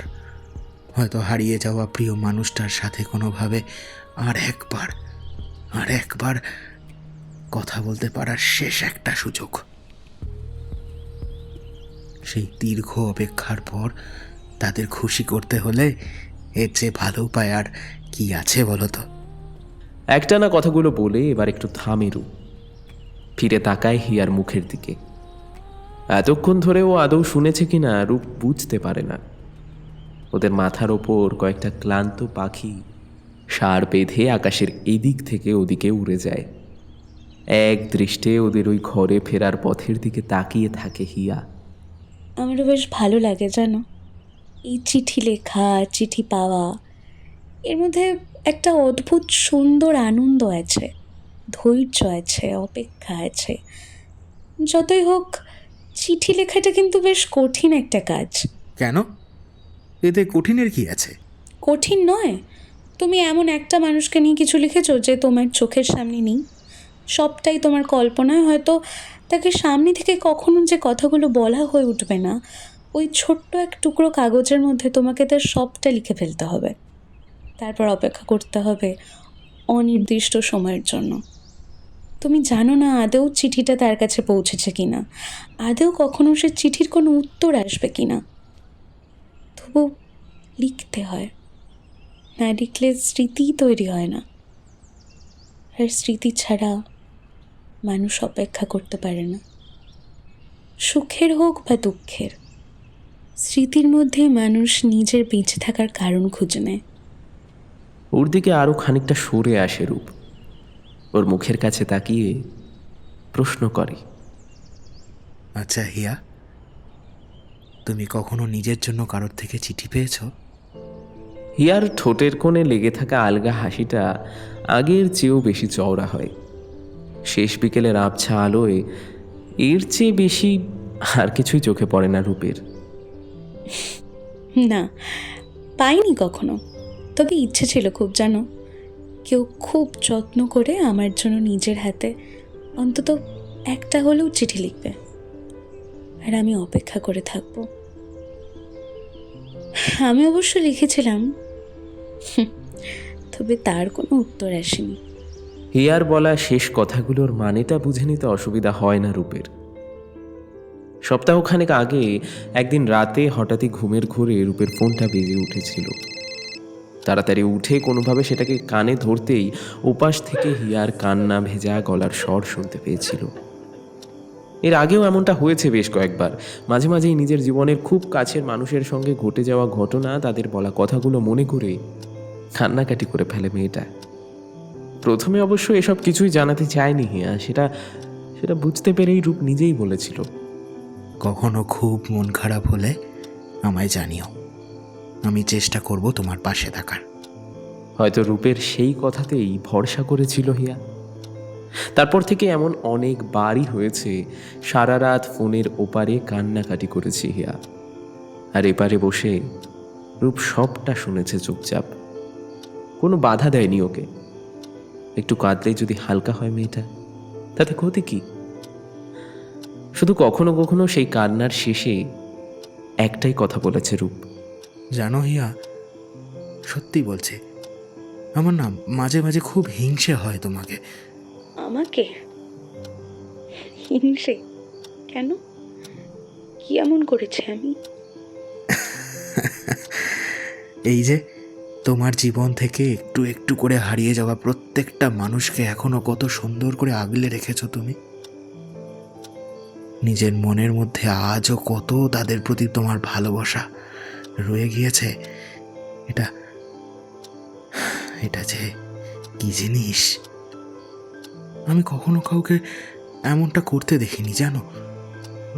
হয়তো হারিয়ে যাওয়া প্রিয় মানুষটার সাথে কোনোভাবে আর একবার কথা বলতে পারার শেষ একটা সুযোগ। সেই দীর্ঘ অপেক্ষার পর তাদের খুশি করতে হলে এর চেয়ে ভালো উপায় আর কি আছে বলো তো? একটানা কথাগুলো বলে এবার একটু থামে রূপ, ফিরে তাকায় হিয়ার মুখের দিকে। এতক্ষণ ধরে ও আদৌ শুনেছে কিনা রূপ বুঝতে পারে না। ওদের মাথার ওপর কয়েকটা ক্লান্ত পাখি সার বেঁধে আকাশের এদিক থেকে ওদিকে উড়ে যায়। এক দৃষ্টে ওদের ওই ঘরে ফেরার পথের দিকে তাকিয়ে থাকে হিয়া। আমারও বেশ ভালো লাগে, জানো, এই চিঠি লেখা, চিঠি পাওয়া, এর মধ্যে একটা অদ্ভুত সুন্দর আনন্দ আছে, ধৈর্য আছে, অপেক্ষা আছে। যতই হোক, চিঠি লেখাটা কিন্তু বেশ কঠিন একটা কাজ। কেন? এতে কঠিনের কি আছে? কঠিন নয়। তুমি এমন একটা মানুষকে নিয়ে কিছু লিখেছো যে তোমার চোখের সামনে নেই, সবটাই তোমার কল্পনায়। হয়তো তাকে সামনে থেকে কখনো যে কথাগুলো বলা হয়ে উঠবে না, ওই ছোট্ট এক টুকরো কাগজের মধ্যে তোমাকে তার সবটা লিখে ফেলতে হবে। তারপর অপেক্ষা করতে হবে অনির্দিষ্ট সময়ের জন্য। তুমি জানো না আদৌ চিঠিটা তার কাছে পৌঁছেছে কিনা, আদৌ কখনো সে চিঠির কোনো উত্তর আসবে কিনা। তবু লিখতে হয়, না লিখলে স্মৃতিই তৈরি হয় না। আর স্মৃতি ছাড়া মানুষ অপেক্ষা করতে পারে না, সুখের হোক বা দুঃখের। স্মৃতির মধ্যে মানুষ নিজের বেঁচে থাকার কারণ খুঁজে নেয়। ওর দিকে আরও খানিকটা সরে আসে রূপ, ওর মুখের কাছে তাকিয়ে প্রশ্ন করে, আচ্ছা হিয়া, তুমি কখনো নিজের জন্য কারোর থেকে চিঠি পেয়েছো? হিয়ার ঠোঁটের কোণে লেগে থাকা আলগা হাসিটা আগের চেয়েও বেশি চওড়া হয়। শেষ বিকেলের আবছা আলোয় এর চেয়ে বেশি আর কিছুই চোখে পড়ে না রূপের। না, পাইনি কখনো। তবে ইচ্ছে ছিল খুব, জানো, কেউ খুব যত্ন করে আমার জন্য নিজের হাতে অন্তত একটা হলেও চিঠি লিখবে, আর আমি অপেক্ষা করে থাকবো। আমি অবশ্য লিখেছিলাম, তবে তার কোনো উত্তর আসেনি। হিয়ার বলা শেষ কথাগুলোর মানেটা বুঝে নিতে অসুবিধা হয় না রূপের। সপ্তাহখানেক আগে একদিন রাতে হঠাৎই ঘুমের ঘোরে রূপের ফোনটা বেজে উঠেছিল। তাড়াতাড়ি উঠে কোনোভাবে সেটাকে কানে ধরতেই ওপাশ থেকে হিয়ার কান্না ভেজা গলার স্বর শুনতে পেয়েছিল। এর আগেও এমনটা হয়েছে বেশ কয়েকবার। মাঝে মাঝেই নিজের জীবনের খুব কাছের মানুষের সঙ্গে ঘটে যাওয়া ঘটনা, তাদের বলা কথাগুলো মনে করে কান্নাকাটি করে ফেলে মেয়েটা। প্রথমে অবশ্য এসব কিছুই জানাতে চায়নি হিয়া, সেটা বুঝতে পেরেই রূপ নিজেই বলেছিল, কখনো খুব মন খারাপ হলে আমায় জানিও, আমি চেষ্টা করব তোমার পাশে থাকার। হয়তো রূপের সেই কথাতেই ভরসা করেছিল হিয়া। তারপর থেকে এমন অনেকবারই হয়েছে সারা রাত ফোনের ওপারে কান্নাকাটি করেছি হিয়া, আর এপারে বসে রূপ সবটা শুনেছে চুপচাপ, কোনো বাধা দেয়নি ওকে। একটু কাঁদলেই যদি হালকা হয় মেয়েটা, তাতে ক্ষতি কি? শুধু কখনো কখনো সেই কান্নার শেষে একটাই কথা বলেছে রূপ, জানো হিয়া, সত্যি বলছে, আমার না মাঝে মাঝে খুব হিংসে হয় তোমাকে। আমাকে হিংসে কেন? কি এমন করেছে আমি? এই যে তোমার জীবন থেকে একটু একটু করে হারিয়ে যাওয়া প্রত্যেকটা মানুষকে এখনো কত সুন্দর করে আগলে রেখেছো তুমি। নিজের মনের মধ্যে আজও কত তাদের প্রতি তোমার ভালোবাসা রয়ে গিয়েছে। এটা এটা যে কি জিনিস, আমি কখনো কাউকে এমনটা করতে দেখিনি, জানো।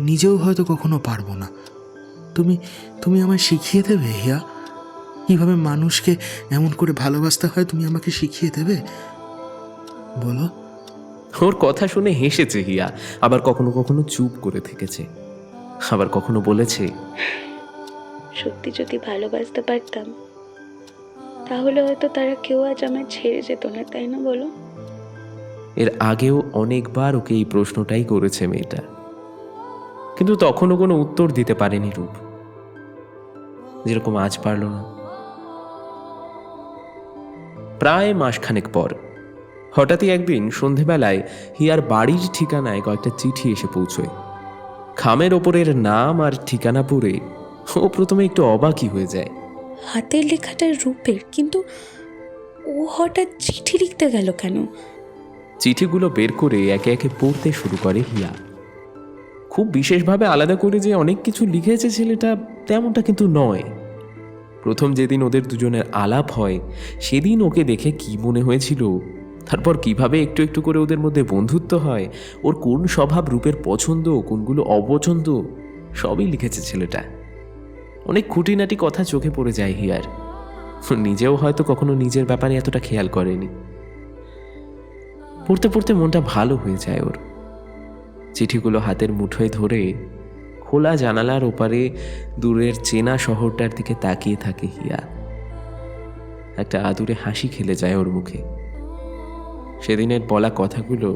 নিজেও হয়তো কখনো পারবো না। তুমি তুমি আমায় শিখিয়ে দেবে হিয়া, কিভাবে মানুষকে এমন করে ভালোবাসতে হয়? তুমি আমাকে শিখিয়ে দেবে, বলো। ওর কথা শুনে হেসেছে হিয়া, আবার কখনো কখনো চুপ করে থেকেছে, আবার কখনো বলেছে, সত্যি যদি ভালোবাসতে পারতাম তাহলে হয়তো তারা কেউ আজ আমায় ছেড়ে যেত না, তাই না বলো? এর আগেও অনেকবার ওকে এই প্রশ্নটাই করেছে মেয়েটা, কিন্তু তখনও কোনো উত্তর দিতে পারেনি রূপ, যেরকম আজ পারল না। প্রায় মাসখানেক পর হঠাৎই একদিন সন্ধেবেলায় হিয়ার বাড়ির ঠিকানায় কয়েকটা চিঠি এসে পৌঁছয়। খামের ওপরের নাম আর ঠিকানা পড়ে ও প্রথমে একটু অবাকই হয়ে যায়। হাতের লেখাটা রূপের, কিন্তু ও হঠাৎ চিঠি লিখতে গেল কেন? চিঠিগুলো বের করে একে একে পড়তে শুরু করে হিয়া। খুব বিশেষভাবে আলাদা করে যে অনেক কিছু লিখেছে ছেলেটা, তেমনটা কিন্তু নয়। প্রথম যেদিন ওদের দুজনের আলাপ হয় সেদিন ওকে দেখে কি মনে হয়েছিল, তারপর কিভাবে একটু একটু করে ওদের মধ্যে বন্ধুত্ব হয়, ওর কোন স্বভাব রূপের পছন্দ, কোনগুলো অপছন্দ, সবই লিখেছে ছেলেটা। অনেক খুঁটিনাটি কথা চোখে পড়ে যায় হিয়ার, নিজেও হয়তো কখনো নিজের ব্যাপারে এতটা খেয়াল করেনি। পড়তে পড়তে মনটা ভালো হয়ে যায় ওর। চিঠিগুলো হাতের মুঠোয় ধরে খোলা জানালার ওপারে দূরের চেনা শহরটার দিকে তাকিয়ে থাকে হিয়া। একটা আদুরে হাসি খেলে যায় ওর মুখে। সেদিনের বলা কথাগুলো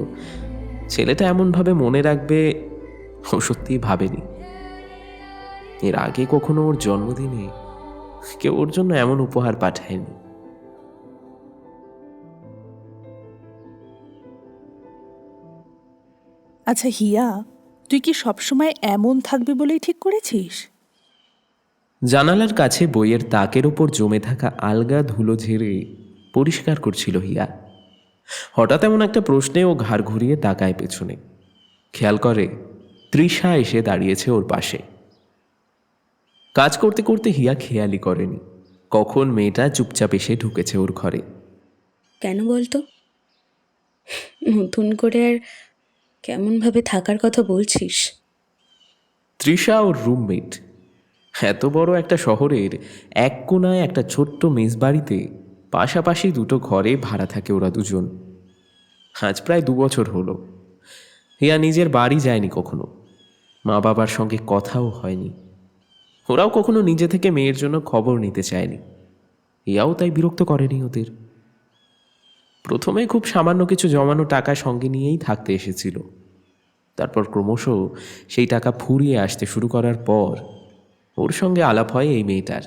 ছেলেটা এমনভাবে মনে রাখবে ও সত্যিই ভাবেনি। এর আগে কখনো ওর জন্মদিনে কেউ ওর জন্য এমন উপহার পাঠায়নি। আচ্ছা হিয়া, তুই কি সবসময় এমন থাকবি বলেই ঠিক করেছিস? জানালার কাছে বইয়ের তাকের ওপর জমে থাকা আলগা ধুলো ঝেড়ে পরিষ্কার করছিল হিয়া। হঠাৎ এমন একটা প্রশ্নে ও ঘাড় ঘুরিয়ে তাকায় পেছনে, খেয়াল করে তৃষা এসে দাঁড়িয়েছে ওর পাশে। কাজ করতে করতে হিয়া খেয়ালই করেনি কখন মেয়েটা চুপচাপ এসে ঢুকেছে ওর ঘরে। কেন বলতো? নতুন করে আর কেমনভাবে থাকার কথা বলছিস? তৃষা ওর রুমমেট। এত বড় একটা শহরের এক কোনায় একটা ছোট্ট মেস বাড়িতে পাশাপাশি দুটো ঘরে ভাড়া থাকে ওরা দুজন। আজ প্রায় 2 বছর হলো। হিয়া নিজের বাড়ি যায়নি কখনো, মা বাবার সঙ্গে কথাও হয়নি। ওরাও কখনো নিজে থেকে মেয়ের জন্য খবর নিতে চায়নি। হিয়াও তাই বিরক্ত করেনি ওদের। প্রথমে খুব সামান্য কিছু জমানো টাকা সঙ্গে নিয়েই থাকতে এসেছিল। তারপর ক্রমশ সেই টাকা ফুরিয়ে আসতে শুরু করার পর ওর সঙ্গে আলাপ হয় এই মেয়েটার।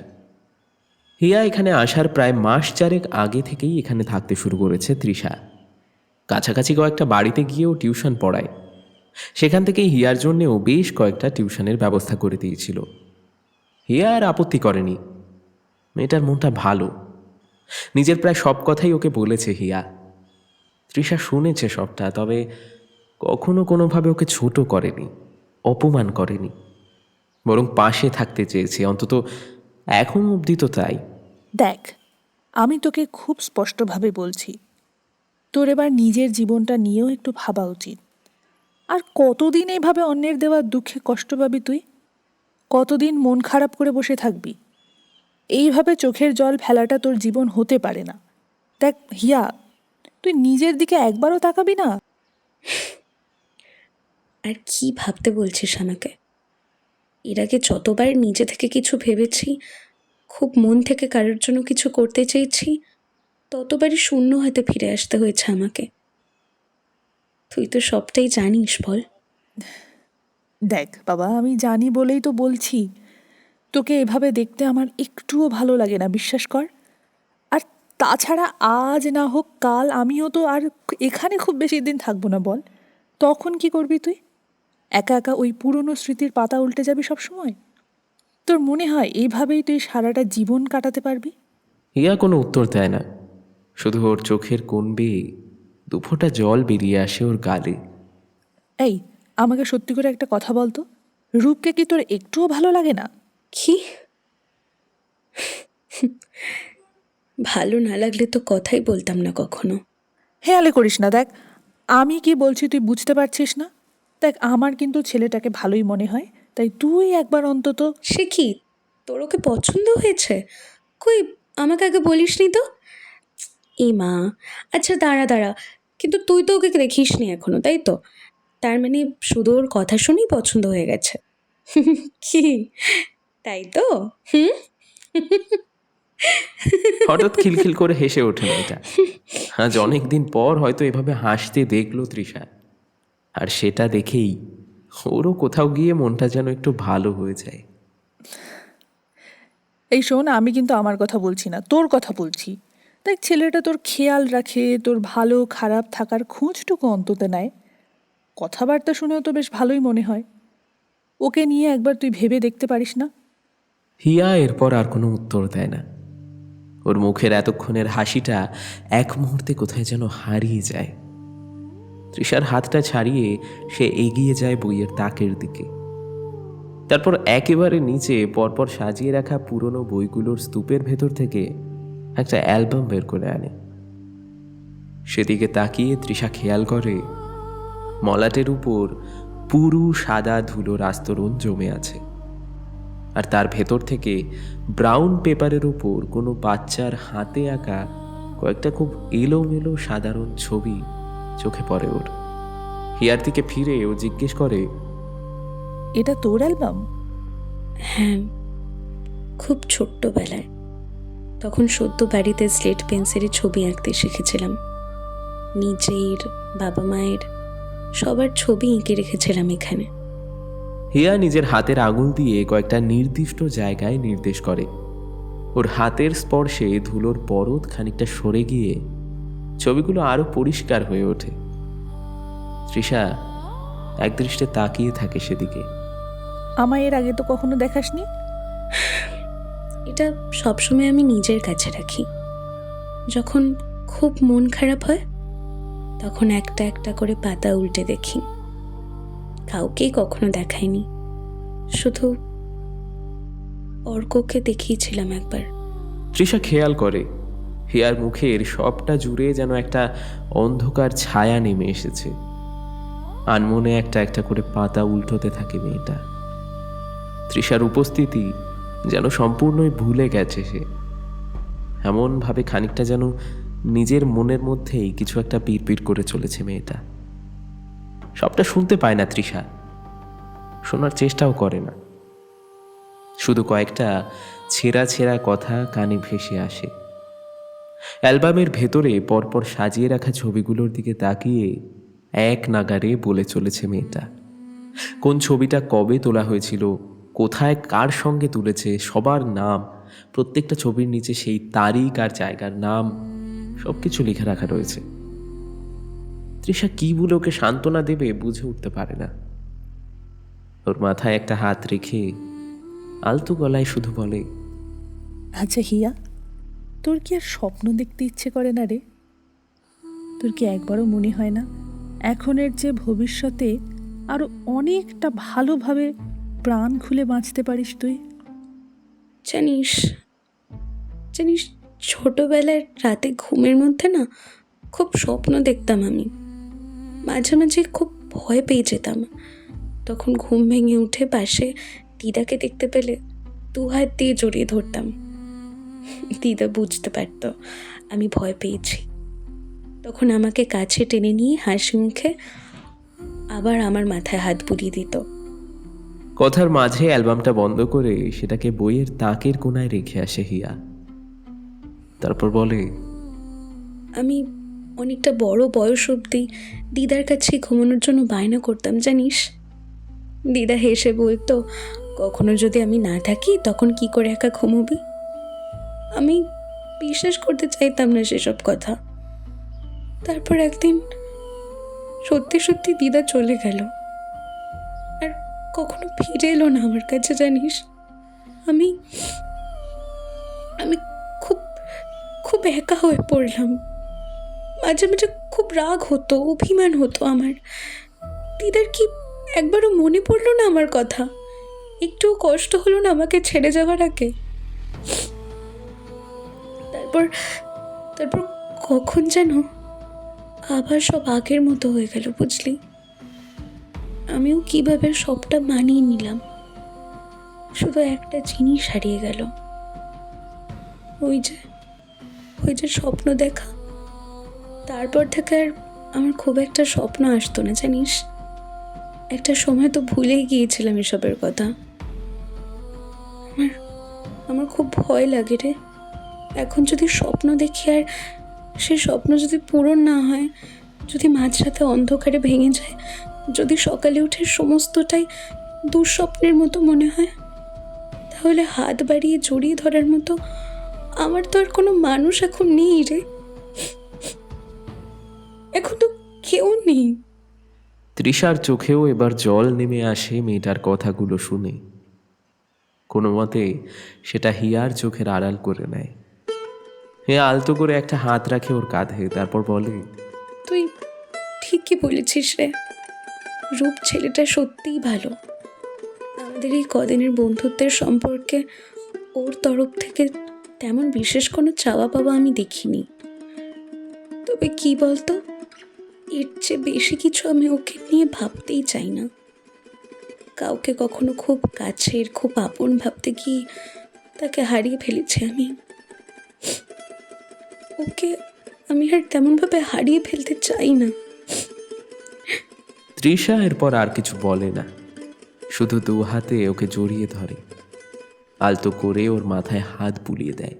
হিয়া এখানে আসার প্রায় মাস 4 আগে থেকেই এখানে থাকতে শুরু করেছে তৃষা। কাছাকাছি কয়েকটা বাড়িতে গিয়েও টিউশন পড়ায়। সেখান থেকেই হিয়ার জন্যেও বেশ কয়েকটা টিউশনের ব্যবস্থা করে দিয়েছিল। হিয়া আর আপত্তি করেনি। মেয়েটার মনটা ভালো। নিজের প্রায় সব কথাই ওকে বলেছে হিয়া। তৃষা শুনেছে সবটা, তবে কখনো কোনোভাবে ওকে ছোট করেনি, অপমান করেনি, বরং পাশে থাকতে চেয়েছে। অন্তত এখন অবধি তো তাই। দেখ, আমি তোকে খুব স্পষ্টভাবে বলছি, তোর এবার নিজের জীবনটা নিয়েও একটু ভাবা উচিত। আর কতদিন এইভাবে অন্যের দেওয়া দুঃখে কষ্ট পাবি তুই? কতদিন মন খারাপ করে বসে থাকবি? এইভাবে চোখের জল ফেলাটা তোর জীবন হতে পারে না। দেখ হিয়া, তুই নিজের দিকে একবারও তাকাবি না? আর কি ভাবতে বলছিস আমাকে? এর আগে যতবার নিজে থেকে কিছু ভেবেছি, খুব মন থেকে কারোর জন্য কিছু করতে চেয়েছি, ততবারই শূন্য হাতে ফিরে আসতে হয়েছে আমাকে। তুই তো সবটাই জানিস, বল। দেখ বাবা, আমি জানি বলেই তো বলছি, তোকে এভাবে দেখতে আমার একটুও ভালো লাগে না, বিশ্বাস কর। আর তাছাড়া আজ না হোক কাল আমিও তো আর এখানে খুব বেশি দিন থাকবো না, বল। তখন কি করবি তুই? একা একা ওই পুরনো স্মৃতির পাতা উল্টে যাবি সব সময়? তোর মনে হয় এইভাবেই তুই সারাটা জীবন কাটাতে পারবি? হিয়া কোনো উত্তর দেয় না, শুধু ওর চোখের কোণ বেয়ে 2 ফোঁটা জল বেরিয়ে আসে ওর গালে। এই, আমাকে সত্যি করে একটা কথা বলতো, রূপকে কি তোর একটুও ভালো লাগে না? কি? ভালো না লাগলে তো কথাই বলতাম না কখনো। হেয়ালে করিস না। দেখ, আমি কি বলছি তুই বুঝতে পারছিস না? দেখ, আমার কিন্তু ছেলেটাকে ভালোই মনে হয়, তাই তুই একবার অন্তত। সে কি, তোর ওকে পছন্দ হয়েছে? কই, আমাকে আগে বলিসনি তো। এ মা, আচ্ছা দাঁড়া দাঁড়া, কিন্তু তুই তো ওকে দেখিসনি এখনো, তাই তো? তার মানে শুধু ওর কথা শুনেই পছন্দ হয়ে গেছে? কি, তাই তো? হুম। হঠাৎ খিলখিল করে হেসে ওঠে মেয়েটা। আজ অনেকদিন পর হয়তো এভাবে হাসতে দেখলো তৃষা, আর সেটা দেখেই ওরও কোথাও গিয়ে মনটা যেন একটু ভালো হয়ে যায়। এই শোন, আমি কিন্তু আমার কথা বলছি না, তোর কথা বলছি। দেখ, ছেলেটা তোর খেয়াল রাখে, তোর ভালো খারাপ থাকার খোঁজটুকু অন্তত নেয়। কথাবার্তা শুনেও তো বেশ ভালোই মনে হয়। ওকে নিয়ে একবার তুই ভেবে দেখতে পারিস না? হিয়া এরপর আর কোনো উত্তর দেয় না। ওর মুখের এতক্ষণের হাসিটা এক মুহূর্তে কোথায় যেন হারিয়ে যায়। তৃষার হাতটা ছাড়িয়ে সে এগিয়ে যায় বইয়ের তাকের দিকে। তারপর একেবারে নিচে পরপর সাজিয়ে রাখা পুরনো বইগুলোর স্তূপের ভেতর থেকে একটা অ্যালবাম বের করে আনে। সেদিকে তাকিয়ে তৃষা খেয়াল করে মলাটের উপর পুরু সাদা ধুলোর আস্তরণ জমে আছে, আর তার ভেতর থেকে ব্রাউন পেপারের উপর কোনো বাচ্চার হাতে আঁকা কয়েকটা খুব এলোমেলো সাধারণ ছবি চোখে পড়ে ওর। হিয়ার দিকে ফিরে ও জিজ্ঞেস করে, এটা তোর অ্যালবাম? হ্যাঁ, খুব ছোট্টবেলায়, তখন সদ্য বাড়িতে স্লেট পেন্সিলে ছবি আঁকতে শিখেছিলাম। নিজের, বাবা মায়ের, সবার ছবি এঁকে রেখেছিলাম এখানে। হিয়া নিজের হাতের আঙুল দিয়ে কয়েকটা নির্দিষ্ট জায়গায় নির্দেশ করে। ওর হাতের স্পর্শে ধুলোর পরত খানিকটা সরে গিয়ে ছবিগুলো আরো পরিষ্কার হয়ে ওঠে। তৃষা একদৃষ্টে তাকিয়ে থাকে সেদিকে। আমায় এর আগে তো কখনো দেখাসনি? এটা সবসময় আমি নিজের কাছে রাখি। যখন খুব মন খারাপ হয় তখন একটা একটা করে পাতা উল্টে দেখি। কাউকেই কখনো দেখাইনি, শুধু অর্ককে দেখিয়েছিলাম একবার। তৃষা খেয়াল করে হিয়ার মুখের সবটা জুড়ে যেন একটা অন্ধকার ছায়া নেমে এসেছে। আনমনে একটা একটা করে পাতা উল্টোতে থাকে মেয়েটা। তৃষার উপস্থিতি যেন সম্পূর্ণই ভুলে গেছে সে। এমনভাবে খানিকটা যেন নিজের মনের মধ্যেই কিছু একটা পিড়পিড় করে চলেছে মেয়েটা। সবটা শুনতে পায় না তৃষা, শোনার চেষ্টাও করে না। শুধু কয়েকটা ছেঁড়া ছেঁড়া কথা কানে ভেসে আসে। অ্যালবামের ভেতরে পরপর সাজিয়ে রাখা ছবিগুলোর দিকে তাকিয়ে এক নাগারে বলে চলেছে মেয়েটা। কোন ছবিটা কবে তোলা হয়েছিল, কোথায় কার সঙ্গে তুলেছে, সবার নাম, প্রত্যেকটা ছবির নিচে সেই তারিখ আর জায়গার নাম সব কিছু লিখে রাখা রয়েছে। তৃষা কি বলে ওকে সান্ত্বনা দেবে বুঝে উঠতে পারে না। ওর মাথায় একটা হাত রেখে আলতো গলায় শুধু বলে, আচ্ছা হিয়া, তোর কি আর স্বপ্ন দেখতে ইচ্ছে করে না রে? তোর কি একবারও মনে হয় না এখনের যে ভবিষ্যতে আরো অনেকটা ভালোভাবে প্রাণ খুলে বাঁচতে পারিস তুই? জানিস জানিস ছোটবেলায় রাতে ঘুমের মধ্যে না খুব স্বপ্ন দেখতাম আমি। মাঝে মাঝে খুব ভয় পেয়ে যেতাম। তখন ঘুম ভেঙে উঠে পাশে দিদাকে দেখতে পেলে 2 হাত দিয়ে জড়িয়ে ধরতাম। দিদা বুঝতে পারত আমি ভয় পেয়েছি। তখন আমাকে কাছে টেনে নিয়ে হাসি মুখে আবার আমার মাথায় হাত বুলিয়ে দিত। কথার মাঝে অ্যালবামটা বন্ধ করে সেটাকে বইয়ের তাকের কোনায় রেখে আসে হিয়া। তারপর বলে, আমি অনেকটা বড় বয়স অবধি দিদার কাছে ঘুমানোর জন্য বায়না করতাম জানিস। দিদা হেসে বলতো, কখনো যদি আমি না থাকি তখন কি করে একা ঘুমোবি? আমি বিশ্বাস করতে চাইতাম না সেসব কথা। তারপর একদিন সত্যি সত্যি দিদা চলে গেল আর কখনো ফিরে এলো না আমার কাছে জানিস। আমি আমি খুব খুব একা হয়ে পড়লাম। মাঝে মাঝে খুব রাগ হতো, অভিমান হতো আমার। দিদার কি একবারও মনে পড়লো না আমার কথা? একটুও কষ্ট হলো না আমাকে ছেড়ে যাওয়ার আগে? তারপর তারপর কখন যেন আবার সব আগের মতো হয়ে গেল বুঝলি। আমিও কিভাবে সবটা মানিয়ে নিলাম। শুধু একটা জিনিস হারিয়ে গেল, ওই যে স্বপ্ন দেখা। তারপর থেকে আর আমার খুব একটা স্বপ্ন আসতো না জানিস। একটা সময় তো ভুলেই গিয়েছিলাম এসবের কথা। আমার খুব ভয় লাগে রে। এখন যদি স্বপ্ন দেখি আর সেই স্বপ্ন যদি পূরণ না হয়, যদি মাঝরাতে অন্ধকারে ভেঙে যায়, যদি সকালে উঠে সমস্তটাই দুঃস্বপ্নের মতো মনে হয়, তাহলে হাত বাড়িয়ে জড়িয়ে ধরার মতো আমার তো আর কোনো মানুষ এখন নেই রে। এখন তো কেউ নেই। তৃষার চোখেও এবার জল নেমে আসে মেয়েটার কথাগুলো শুনে। কোনো মতে সেটা হিয়ার চোখের আড়াল করে নেয়। হিয়া আলতো করে একটা হাত রাখে ওর কাঁধে, তারপর বলে, তুই ঠিকই বলেছিস রে। রূপ ছেলেটা সত্যিই ভালো। আমাদের এই কদিনের বন্ধুত্বের সম্পর্কে ওর তরফ থেকে তেমন বিশেষ কোনো চাওয়া পাওয়া আমি দেখিনি। তবে কি বলতো, এর চেয়ে বেশি কিছু আমি ওকে নিয়ে ভাবতেই চাই না। কাউকে কখনো খুব কাছের, খুব আপন ভাবতে গিয়ে তাকে হারিয়ে ফেলেছি আমি। ওকে আমি আর তেমনভাবে হারিয়ে ফেলতে চাই না। তৃষা এরপর আর কিছু বলে না, শুধু 2 হাতে ওকে জড়িয়ে ধরে, আলতো করে ওর মাথায় হাত বুলিয়ে দেয়।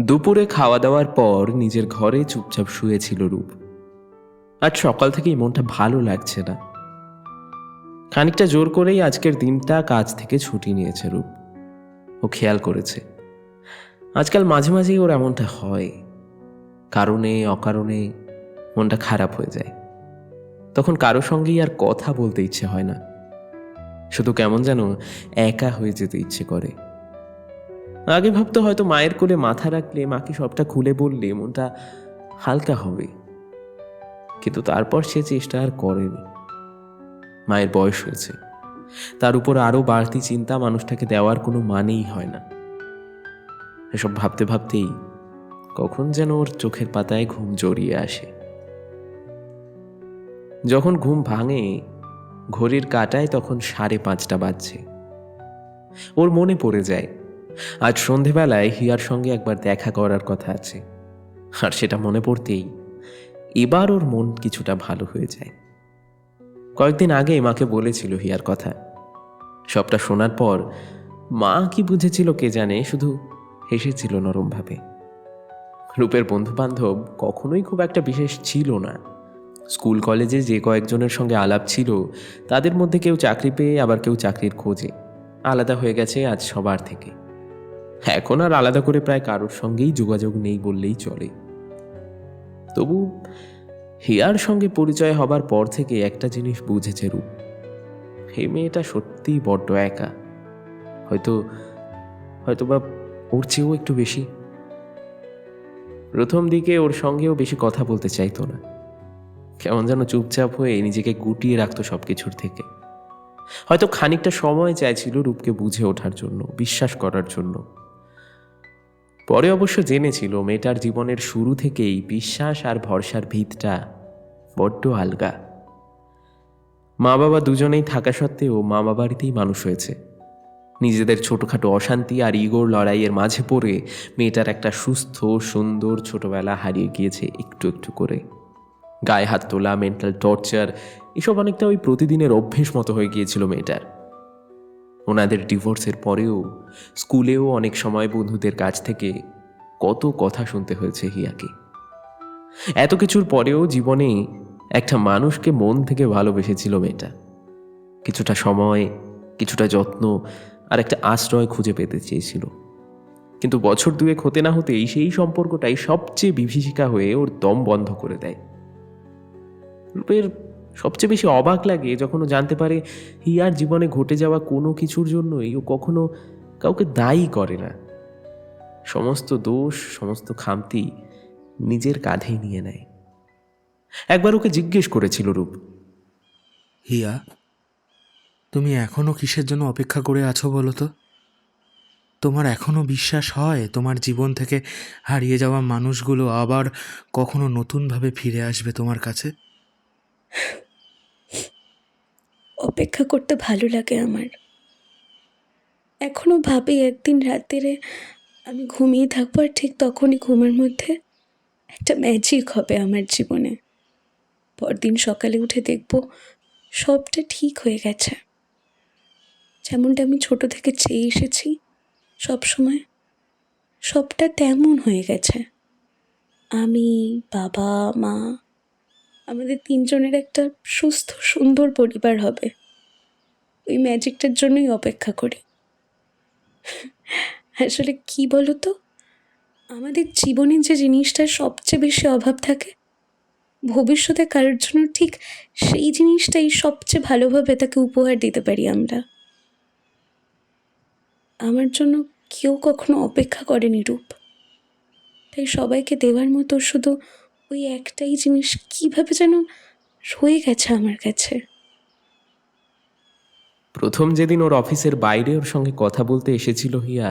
দুপুরে খাওয়া দাওয়ার পর নিজের ঘরে চুপচাপ শুয়েছিল রূপ। আজ সকাল থেকেই মনটা ভালো লাগছে না। খানিকটা জোর করেই আজকের দিনটা কাজ থেকে ছুটি নিয়েছে রূপ। ও খেয়াল করেছে আজকাল মাঝে মাঝেই ওর এমনটা হয়, কারণে অকারণে মনটা খারাপ হয়ে যায়। তখন কারো সঙ্গেই আর কথা বলতে ইচ্ছে হয় না, শুধু কেমন যেন একা হয়ে যেতে ইচ্ছে করে। আগে ভাবতো হয়তো মায়ের কোলে মাথা রাখলে, মাকে সবটা খুলে বললে মনটা হালকা হবে, কিন্তু তারপর সে চেষ্টা আর করেনি। মায়ের বয়স হয়েছে, তার উপর আরো বাড়তি চিন্তা মানুষটাকে দেওয়ার কোনো মানেই হয় না। এসব ভাবতে ভাবতেই কখন যেন ওর চোখের পাতায় ঘুম জড়িয়ে আসে। যখন ঘুম ভাঙে, ঘড়ির কাঁটায় তখন 5:30 বাজছে। ওর মনে পড়ে যায় আজ সন্ধেবেলায় হিয়ার সঙ্গে একবার দেখা করার কথা আছে, আর সেটা মনে পড়তেই এবার ওর মন কিছুটা ভালো হয়ে যায়। কয়েকদিন আগে মাকে বলেছিল হিয়ার কথা। সবটা শোনার পর মা কি বুঝেছিল কে জানে, শুধু হেসেছিল নরমভাবে। রূপের বন্ধু বান্ধব কখনোই খুব একটা বিশেষ ছিল না। স্কুল কলেজে যে কয়েকজনের সঙ্গে আলাপ ছিল, তাদের মধ্যে কেউ চাকরি পেয়ে, আবার কেউ চাকরির খোঁজে আলাদা হয়ে গেছে আজ সবার থেকে। এখন আর আলাদা করে প্রায় কারোর সঙ্গেই যোগাযোগ নেই বললেই চলে। তবু হিয়ার সঙ্গে পরিচয় হবার পর থেকে একটা জিনিস বুঝেছে রূপ, এই মেয়েটা সত্যিই বড্ড একা। হয়তো বা ওর চেয়েও একটু বেশি। প্রথম দিকে ওর সঙ্গেও বেশি কথা বলতে চাইতো না, কেমন যেন চুপচাপ হয়ে নিজেকে গুটিয়ে রাখতো সবকিছুর থেকে। হয়তো খানিকটা সময় চাইছিল রূপকে বুঝে ওঠার জন্য, বিশ্বাস করার জন্য। পরে অবশ্য জেনেছিল মেয়েটার জীবনের শুরু থেকেই বিশ্বাস আর ভরসার ভিতটা বড্ড আলগা। মা বাবা দুজনেই থাকা সত্ত্বেও মামা বাড়িতেই মানুষ হয়েছে। নিজেদের ছোটখাটো অশান্তি আর ইগোর লড়াইয়ের মাঝে পড়ে মেয়েটার একটা সুস্থ সুন্দর ছোটবেলা হারিয়ে গিয়েছে একটু একটু করে। গায়ে হাত তোলা, মেন্টাল টর্চার, এসব অনেকটা ওই প্রতিদিনের অভ্যেস মতো হয়ে গিয়েছিল মেয়েটার। ওনাদের ডিভোর্সের পরেও স্কুলেও অনেক সময় বন্ধুদের কাছ থেকে কত কথা শুনতে হয়েছে হিয়াকে। এত কিছুর পরেও জীবনে একটা মানুষকে মন থেকে ভালোবেসেছিল মেয়েটা। কিছুটা সময়, কিছুটা যত্ন আর একটা আশ্রয় খুঁজে পেতে চেয়েছিল। কিন্তু বছর দুয়েক হতে না হতেই সেই সম্পর্কটাই সবচেয়ে বিভীষিকা হয়ে ওর দম বন্ধ করে দেয়। রূপের সবচেয়ে বেশি অবাক লাগে যখন ও জানতে পারে হিয়ার জীবনে ঘটে যাওয়া কোনো কিছুর জন্যই ও কখনো কাউকে দায়ী করে না। সমস্ত দোষ, সমস্ত খামতি নিজের কাঁধেই নিয়ে নেয়। একবার ওকে জিজ্ঞেস করেছিল রূপ, হিয়া, তুমি এখনো কিসের জন্য অপেক্ষা করে আছো বলো তো? তোমার এখনো বিশ্বাস হয় তোমার জীবন থেকে হারিয়ে যাওয়া মানুষগুলো আবার কখনো নতুনভাবে ফিরে আসবে তোমার কাছে? অপেক্ষা করতে ভালো লাগে আমার। এখনো ভাবি একদিন রাত্রিরে আমি ঘুমিয়ে থাকবো, আর ঠিক তখনই ঘুমের মধ্যে একটা ম্যাজিক হবে আমার জীবনে। পরদিন সকালে উঠে দেখব সবটা ঠিক হয়ে গেছে, যেমনটা আমি ছোট থেকে চেয়ে এসেছি সব সময়, সবটা তেমন হয়ে গেছে। আমি, বাবা, মা, আমাদের তিনজনের একটা সুস্থ সুন্দর পরিবার হবে। ওই ম্যাজিকটার জন্যই অপেক্ষা করি। আসলে কি বলো তো, আমাদের জীবনে যে জিনিসটার সবচেয়ে বেশি অভাব থাকে, ভবিষ্যতে কারোর জন্য ঠিক সেই জিনিসটাই সবচেয়ে ভালোভাবে তাকে উপহার দিতে পারি আমরা। আমার জন্য কেউ কখনো অপেক্ষা করেনি রূপ, তাই সবাইকে দেওয়ার মতো শুধু ওই একটাই জিনিস কীভাবে যেন রয়ে গেছে আমার কাছে। প্রথম যেদিন ওর অফিসের বাইরে ওর সঙ্গে কথা বলতে এসেছিল হিয়া,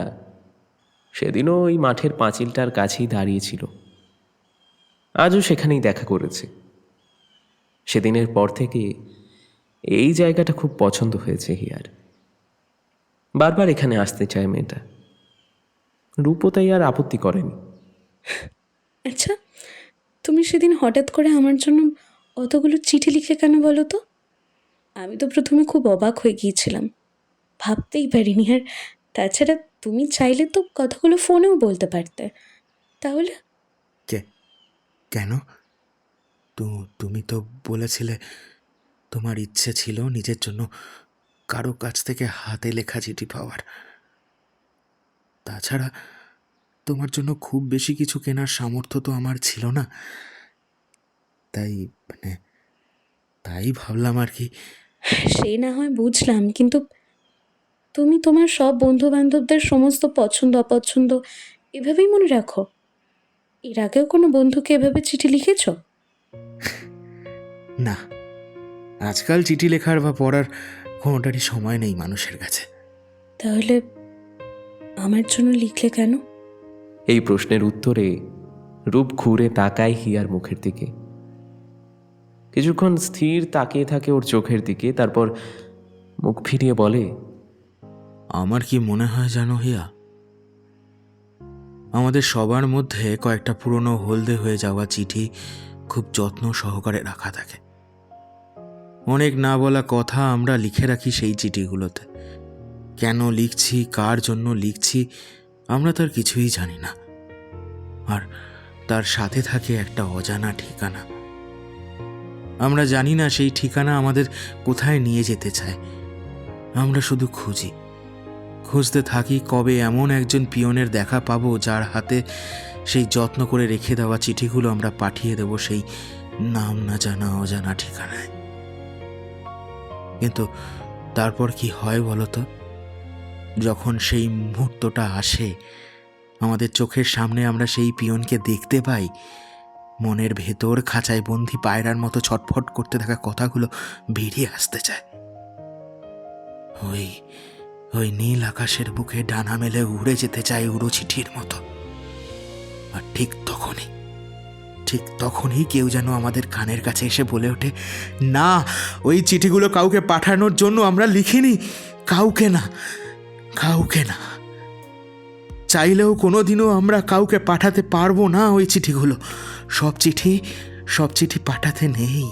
সেদিনও ওই মাঠের পাঁচিলটার কাছেই দাঁড়িয়েছিল। আজও সেখানেই দেখা করেছে। সেদিনের পর থেকে এই জায়গাটা খুব পছন্দ হয়েছে হিয়ার। বারবার এখানে আসতে চায় মেয়েটা। রূপও তাই আর আপত্তি করেনি। আচ্ছা, তুমি সেদিন হঠাৎ করে আমার জন্য অতগুলো চিঠি লিখে কেন বলো তো? আমি তো প্রথমে খুব অবাক হয়ে গিয়েছিলাম, ভাবতেই পারিনি। আর তাছাড়া তুমি চাইলে তো কথাগুলো ফোনেও বলতে পারতে, তাহলে? কেন? তুমি তো বলেছিলে তোমার ইচ্ছে ছিল নিজের জন্য কারো কাছ থেকে হাতে লেখা চিঠি পাওয়ার। তাছাড়া তোমার জন্য খুব বেশি কিছু কেনার সামর্থ্য তো আমার ছিল না। তাই তাই ভাবলাম আর কি। সে না হয় বুঝলাম, কিন্তু তুমি তোমার সব বন্ধু বান্ধবদের সমস্ত পছন্দ অপছন্দ এভাবেই মনে রাখো? এর আগেও কোনো বন্ধুকে এভাবে চিঠি লিখেছ? না, আজকাল চিঠি লেখার বা পড়ার কোনোটারই সময় নেই মানুষের কাছে। তাহলে আমার জন্য লিখলে কেন? এই প্রশ্নের উত্তরে রূপ ঘুরে তাকায় হিয়ার মুখের দিকে। কিছুক্ষণ স্থির তাকিয়ে থাকে ওর চোখের দিকে, তারপর মুখ ফিরিয়ে বলে, আমার কি মনে হয় জানো হিয়া, আমাদের সবার মধ্যে কয়েকটা পুরনো হলদে হয়ে যাওয়া চিঠি খুব যত্ন সহকারে রাখা থাকে। অনেক না বলা কথা আমরা লিখে রাখি সেই চিঠিগুলোতে। কেন লিখছি, কার জন্য লিখছি, আমরা তার কিছুই জানি না। আর তার সাথে থাকে একটা অজানা ঠিকানা। আমরা জানি না সেই ঠিকানা আমাদের কোথায় নিয়ে যেতে চায়। আমরা শুধু খুঁজতে থাকি কবে এমন একজন পিয়নের দেখা পাবো যার হাতে সেই যত্ন করে রেখে দেওয়া চিঠিগুলো আমরা পাঠিয়ে দেব সেই নাম না জানা অজানা ঠিকানায়। কিন্তু তারপর কি হয় বলো তো? যখন সেই মুহূর্তটা আসে, আমাদের চোখের সামনে আমরা সেই পিয়নকে দেখতে পাই, মনের ভেতর খাঁচায় বন্দি পায়রার মতো ছটফট করতে থাকা কথাগুলো বেরিয়ে আসতে চায়। ওই নীল আকাশের বুকে ডানা মেলে উড়ে যেতে চায় উড়ো চিঠির মতো। আর ঠিক তখনই কেউ যেন আমাদের কানের কাছে এসে বলে ওঠে, না, ওই চিঠিগুলো কাউকে পাঠানোর জন্য আমরা লিখিনি, কাউকে না। চাইলেও কোনোদিনও আমরা কাউকে পাঠাতে পারবো না ওই চিঠিগুলো। সব চিঠি পাঠাতে নেই,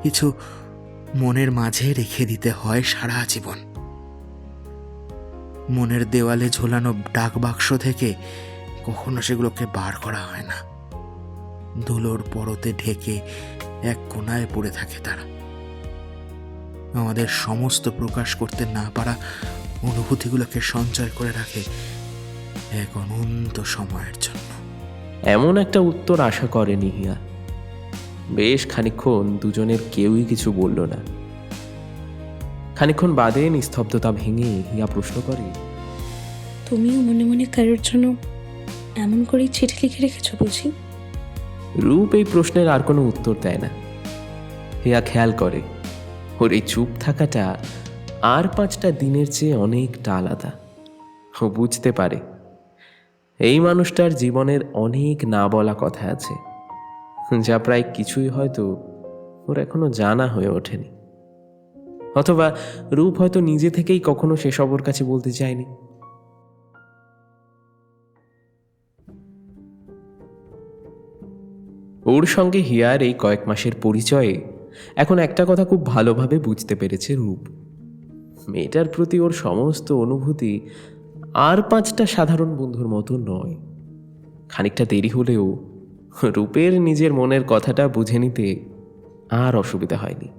কিছু মনের মাঝে রেখে দিতে হয় সারা জীবন। মনের দেওয়ালে ঝোলানো ডাক বাক্স থেকে কখনো সেগুলোকে বার করা হয় না। ধুলোর পরতে ঢেকে এক কোণায় পড়ে থাকে তারা। আমাদের সমস্ত প্রকাশ করতে না পারা অনুভূতিগুলোকে সঞ্চয় করে রাখে এক অনন্ত সময়ের জন্য। এমন একটা উত্তর আশা করেনি হিয়া। বেশ খানিকক্ষণ দুজনের কেউই কিছু বলল না। খানিকক্ষণ বাদে নিস্তব্ধতা ভেঙে হিয়া প্রশ্ন করে, তুমিও মনে মনে কারোর জন্য এমন করেই চিঠি লিখে রেখেছো বুঝি? রূপ এই প্রশ্নের আর কোনো উত্তর দেয় না। হিয়া খেয়াল করে ওর এই চুপ থাকাটা আর 5টা দিনের চেয়ে অনেকটা আলাদা। ও বুঝতে পারে এই মানুষটার জীবনের অনেক না বলা কথা আছে, যা প্রায় কিছুই হয়তো ওর এখনো জানা হয়ে ওঠেনি। অথবা রূপ হয়তো নিজে থেকেই কখনো সেসব ওর কাছে বলতে চায়নি। ওর সঙ্গে হিয়ার এই কয়েক মাসের পরিচয়ে এখন একটা কথা খুব ভালোভাবে বুঝতে পেরেছে রূপ। মেয়েটার প্রতি ওর সমস্ত অনুভূতি আর 5টা সাধারণ বন্ধুর মতো নয়। খানিকটা দেরি হলেও রূপের নিজের মনের কথাটা বুঝে নিতে আর অসুবিধা হয়নি।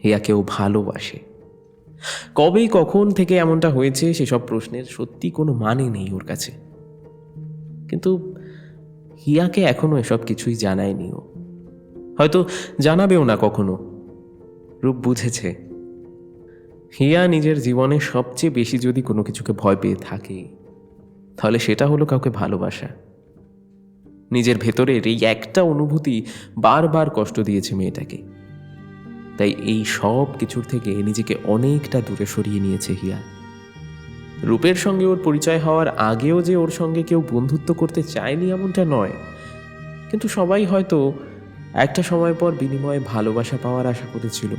হিয়াকেও ভালোবাসে। কবে কখন থেকে এমনটা হয়েছে সেসব প্রশ্নের সত্যি কোনো মানে নেই ওর কাছে। কিন্তু হিয়াকে এখনো এসব কিছুই জানায়নি ও, হয়তো জানাবেও না কখনো। রূপ বুঝেছে হিয়া নিজের জীবনে সবচেয়ে বেশি যদি কোনো কিছুকে ভয় পেয়ে থাকে, তাহলে সেটা হলো কাউকে ভালোবাসা। নিজের ভেতরের এই একটা অনুভূতি বারবার কষ্ট দিয়েছে মেয়েটাকে। তাই এই সব কিছুর থেকে নিজেকে অনেকটা দূরে সরিয়ে নিয়েছে হিয়া। রূপের সঙ্গে ওর পরিচয় হওয়ার আগেও যে ওর সঙ্গে কেউ বন্ধুত্ব করতে চায়নি এমনটা নয়, কিন্তু সবাই হয়তো একটা সময় পর বিনিময়ে ভালোবাসা পাওয়ার আশা করেছিল,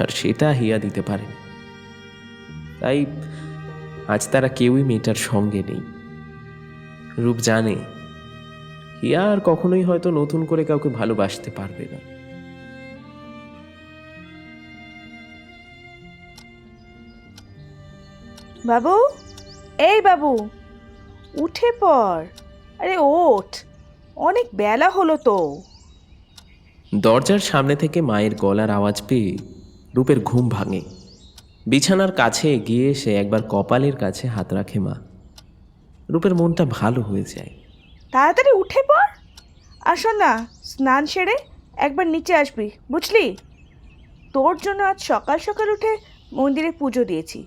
আর সেটা হিয়া দিতে পারেনি। তাই আজ তারা কেউই মেয়েটার সঙ্গে নেই। রূপ জানে হিয়া আর কখনোই হয়তো নতুন করে কাউকে ভালোবাসতে পারবে না। বাবু, এই বাবু, উঠে পড়। আরে ওঠ, অনেক বেলা হলো তো। দরজার সামনে থেকে মায়ের গলার আওয়াজ পেয়ে রূপের ঘুম ভাঙে। বিছানার কাছে গিয়ে সে একবার কপালের কাছে হাত রাখে মা। রূপের মনটা ভালো হয়ে যায়। তাড়াতাড়ি উঠে পড়। আর শোন না, স্নান সেরে একবার নিচে আসবি, বুঝলি? তোর জন্য আজ সকাল সকাল উঠে মন্দিরে পুজো দিয়েছি।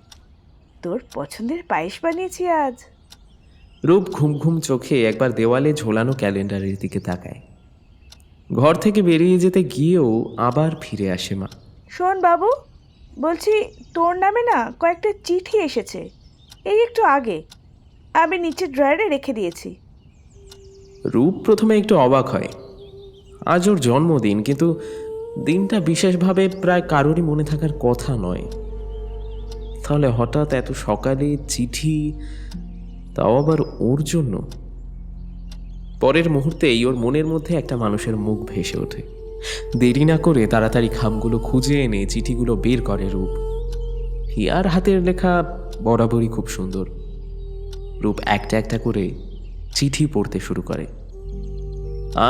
তোর পছন্দের পায়েস বানিয়েছি আজ। রূপ ঘুম ঘুম চোখে একবার দেওয়ালে ঝোলানো ক্যালেন্ডারের দিকে তাকায়। ঘর থেকে বেরিয়ে যেতে গিয়েও আবার ফিরে আসে মা। শোন বাবু, বলছি তোর নামে না কয়েকটা চিঠি এসেছে এই একটু আগে, আমি নিচের ড্রয়ারে রেখে দিয়েছি। রূপ প্রথমে একটু অবাক হয়। আজ ওর জন্মদিন, কিন্তু দিনটা বিশেষভাবে প্রায় কারোরই মনে থাকার কথা নয়। তাহলে হঠাৎ এত সকালে চিঠি, তাও আবার ওর জন্য? পরের মুহূর্তেই ওর মনের মধ্যে একটা মানুষের মুখ ভেসে ওঠে। দেরি না করে তাড়াতাড়ি খামগুলো খুঁজে এনে চিঠিগুলো বের করে রূপ। হিয়ার হাতের লেখা বরাবরই খুব সুন্দর। রূপ একটা একটা করে চিঠি পড়তে শুরু করে।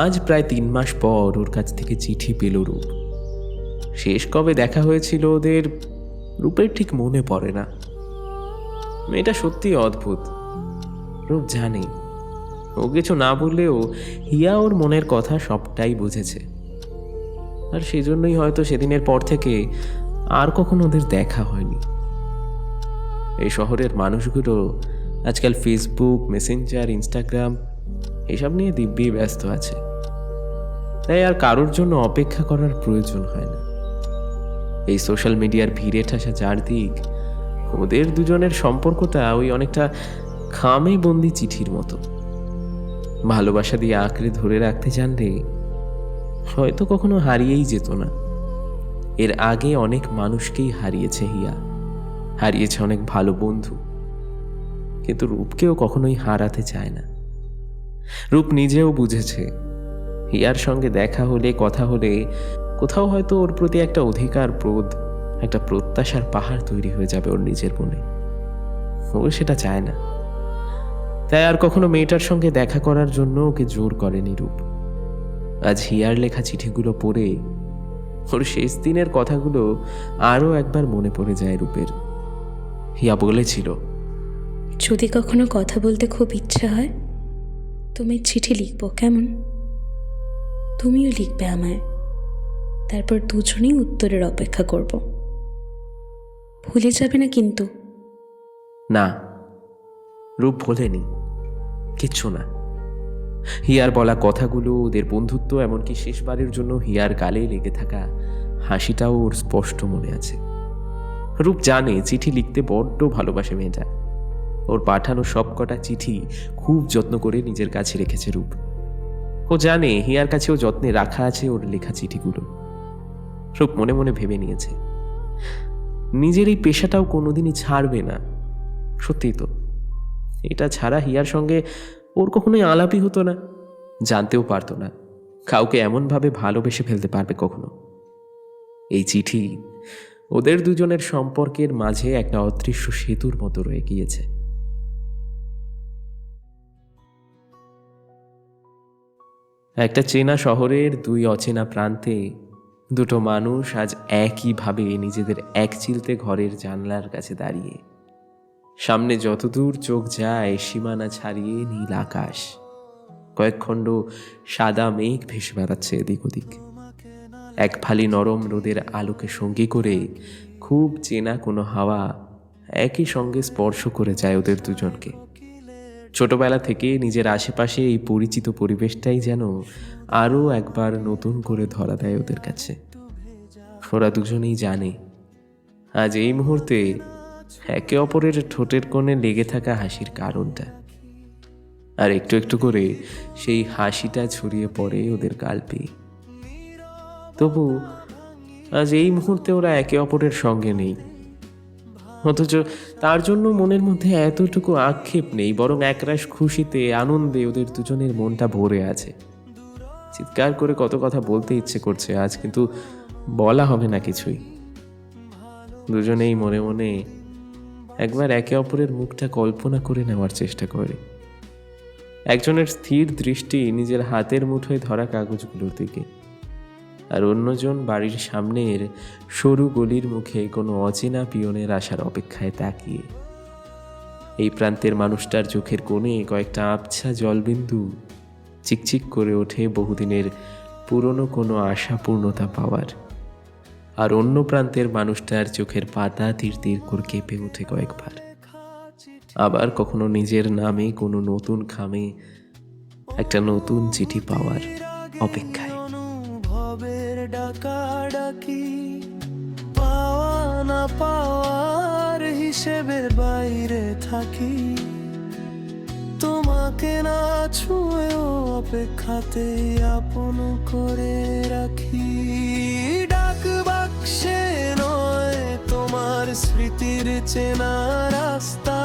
আজ প্রায় 3 মাস পর ওর কাছ থেকে চিঠি পেল রূপ। শেষ কবে দেখা হয়েছিল ওদের রূপের ঠিক মনে পড়ে না। মেয়েটা সত্যি অদ্ভুত। রূপ জানে ও কিছু না বললেও হিয়া ওর মনের কথা সবটাই বুঝেছে, আর সেজন্যই হয়তো সেদিনের পর থেকে আর কখনো ওদের দেখা হয়নি। এই শহরের মানুষগুলো আজকাল ফেসবুক, মেসেঞ্জার, ইনস্টাগ্রাম এসব নিয়ে দিব্যি ব্যস্ত আছে, তাই আর কারোর জন্য অপেক্ষা করার প্রয়োজন হয় না। এই সোশ্যাল মিডিয়ার ভিড়ে ঠাসা চারদিক, ওদের দুজনের সম্পর্কটা ওই অনেকটা খামে বন্দি চিঠির মতো। ভালোবাসা দিয়ে আঁকড়ে ধরে রাখতে জানলে হয়তো কখনো হারিয়েই যেত না। এর আগে অনেক মানুষকেই হারিয়েছে হিয়া, হারিয়েছে অনেক ভালো বন্ধু, কিন্তু রূপকেও কখনোই হারাতে চায় না। রূপ নিজেও বুঝেছে হিয়ার সঙ্গে দেখা হলে, কথা হলে কোথাও হয়তো ওর প্রতি একটা অধিকার বোধ, একটা প্রত্যাশার পাহাড় তৈরি হয়ে যাবে ওর নিজের মনে। ও সেটা চায় না, তাই আর কখনো মেয়েটার সঙ্গে দেখা করার জন্য ওকে জোর করেনি রূপ। আজ হিয়ার লেখা চিঠিগুলো পড়ে ওর শেষ দিনের কথাগুলো আরও একবার মনে পড়ে যায় রূপের। হিয়া বলেছিল, যদি কখনো কথা বলতে খুব ইচ্ছা হয় তুমি চিঠি লিখবো, কেমন? তুমিও লিখবে আমায়, তারপর দুজনেই উত্তরের অপেক্ষা করব। ভুলে যাবে না কিন্তু। না, রূপ ভোলেনি, কিচ্ছু না। হিয়ার বলা কথাগুলো, ওদের বন্ধুত্ব, এমনকি শেষবারের জন্য হিয়ার গালে লেগে থাকা হাসিটাও ওর স্পষ্ট মনে আছে। রূপ জানে চিঠি লিখতে বড্ড ভালোবাসে মেয়েটা। ওর পাঠানো সব কটা চিঠি খুব যত্ন করে নিজের কাছে রেখেছে রূপ। ও জানে হিয়ার কাছেও যত্নে রাখা আছে ওর লেখা চিঠিগুলো। রূপ মনে মনে ভেবে নিয়েছে নিজের এই পেশাটাও কোনোদিনই ছাড়বে না। সত্যিই তো, এটা ছাড়া হিয়ার সঙ্গে ওর কখনোই আলাপই হতো না, জানতেও পারতো না কাউকে এমনভাবে ভালোবেসে ফেলতে পারবে কখনো। এই চিঠি ওদের দুজনের সম্পর্কের মাঝে একটা অদৃশ্য সেতুর মতো রয়ে গিয়েছে। একটা চেনা শহরের দুই অচেনা প্রান্তে দুটো মানুষ আজ একইভাবে নিজেদের এক চিলতে ঘরের জানলার কাছে দাঁড়িয়ে। সামনে যতদূর চোখ যায় সীমানা ছাড়িয়ে নীল আকাশ, কয়েক খণ্ড সাদা মেঘ ভেসে বেড়াচ্ছে এদিক ওদিক। এক ফালি নরম রোদের আলোকে সঙ্গী করে খুব চেনা কোনো হাওয়া একই সঙ্গে স্পর্শ করে যায় ওদের দুজনকে। ছোটবেলা থেকে নিজের আশেপাশে এই পরিচিত পরিবেশটাই যেন আরও একবার নতুন করে ধরা দেয় ওদের কাছে। ওরা দুজনেই জানে আজ এই মুহূর্তে একে অপরের ঠোঁটের কোণে লেগে থাকা হাসির কারণটা, আর একটু একটু করে সেই হাসিটা ছড়িয়ে পড়ে ওদের গালপে। তবু আজ এই মুহূর্তে ওরা একে অপরের সঙ্গে নেই, অথচ তার জন্য মনের মধ্যে এতটুকু আক্ষেপ নেই, বরং একরাশ খুশিতে, আনন্দে ওদের দুজনের মনটা ভরে আছে। চিৎকার করে কত কথা বলতে ইচ্ছে করছে আজ, কিন্তু বলা হবে না কিছুই। দুজনেই মনে মনে একবার একে অপরের মুখটা কল্পনা করে নেওয়ার চেষ্টা করে। একজনের স্থির দৃষ্টি নিজের হাতের মুঠোয় ধরা কাগজগুলোর দিকে, আর অন্যজন বাড়ির সামনের সরু গলির মুখে কোনো অচেনা পিয়নের আসার অপেক্ষায় তাকিয়ে। এই প্রান্তের মানুষটার চোখের কোণে কয়েকটা আবছা জলবিন্দু চিকচিক করে ওঠে বহুদিনের পুরনো কোনো আশা পূর্ণতা পাওয়ার। আর অন্য প্রান্তের মানুষটার চোখের পাতা তীর তীর করে কেঁপে ওঠে কয়েকবার। আবার কখনো নিজের নামে কোনো নতুন খামে একটা নতুন চিঠি পাওয়ার অপেক্ষায়। অনুভবের ডাকাডাকি, পাওয়া না পাওয়ার হিসেবের বাইরে থাকি, তোমাকে না ছুঁয়েও অপেক্ষাতে আপন করে রাখি। ডাক বাক্সে নয় তোমার স্মৃতির চেনা রাস্তা,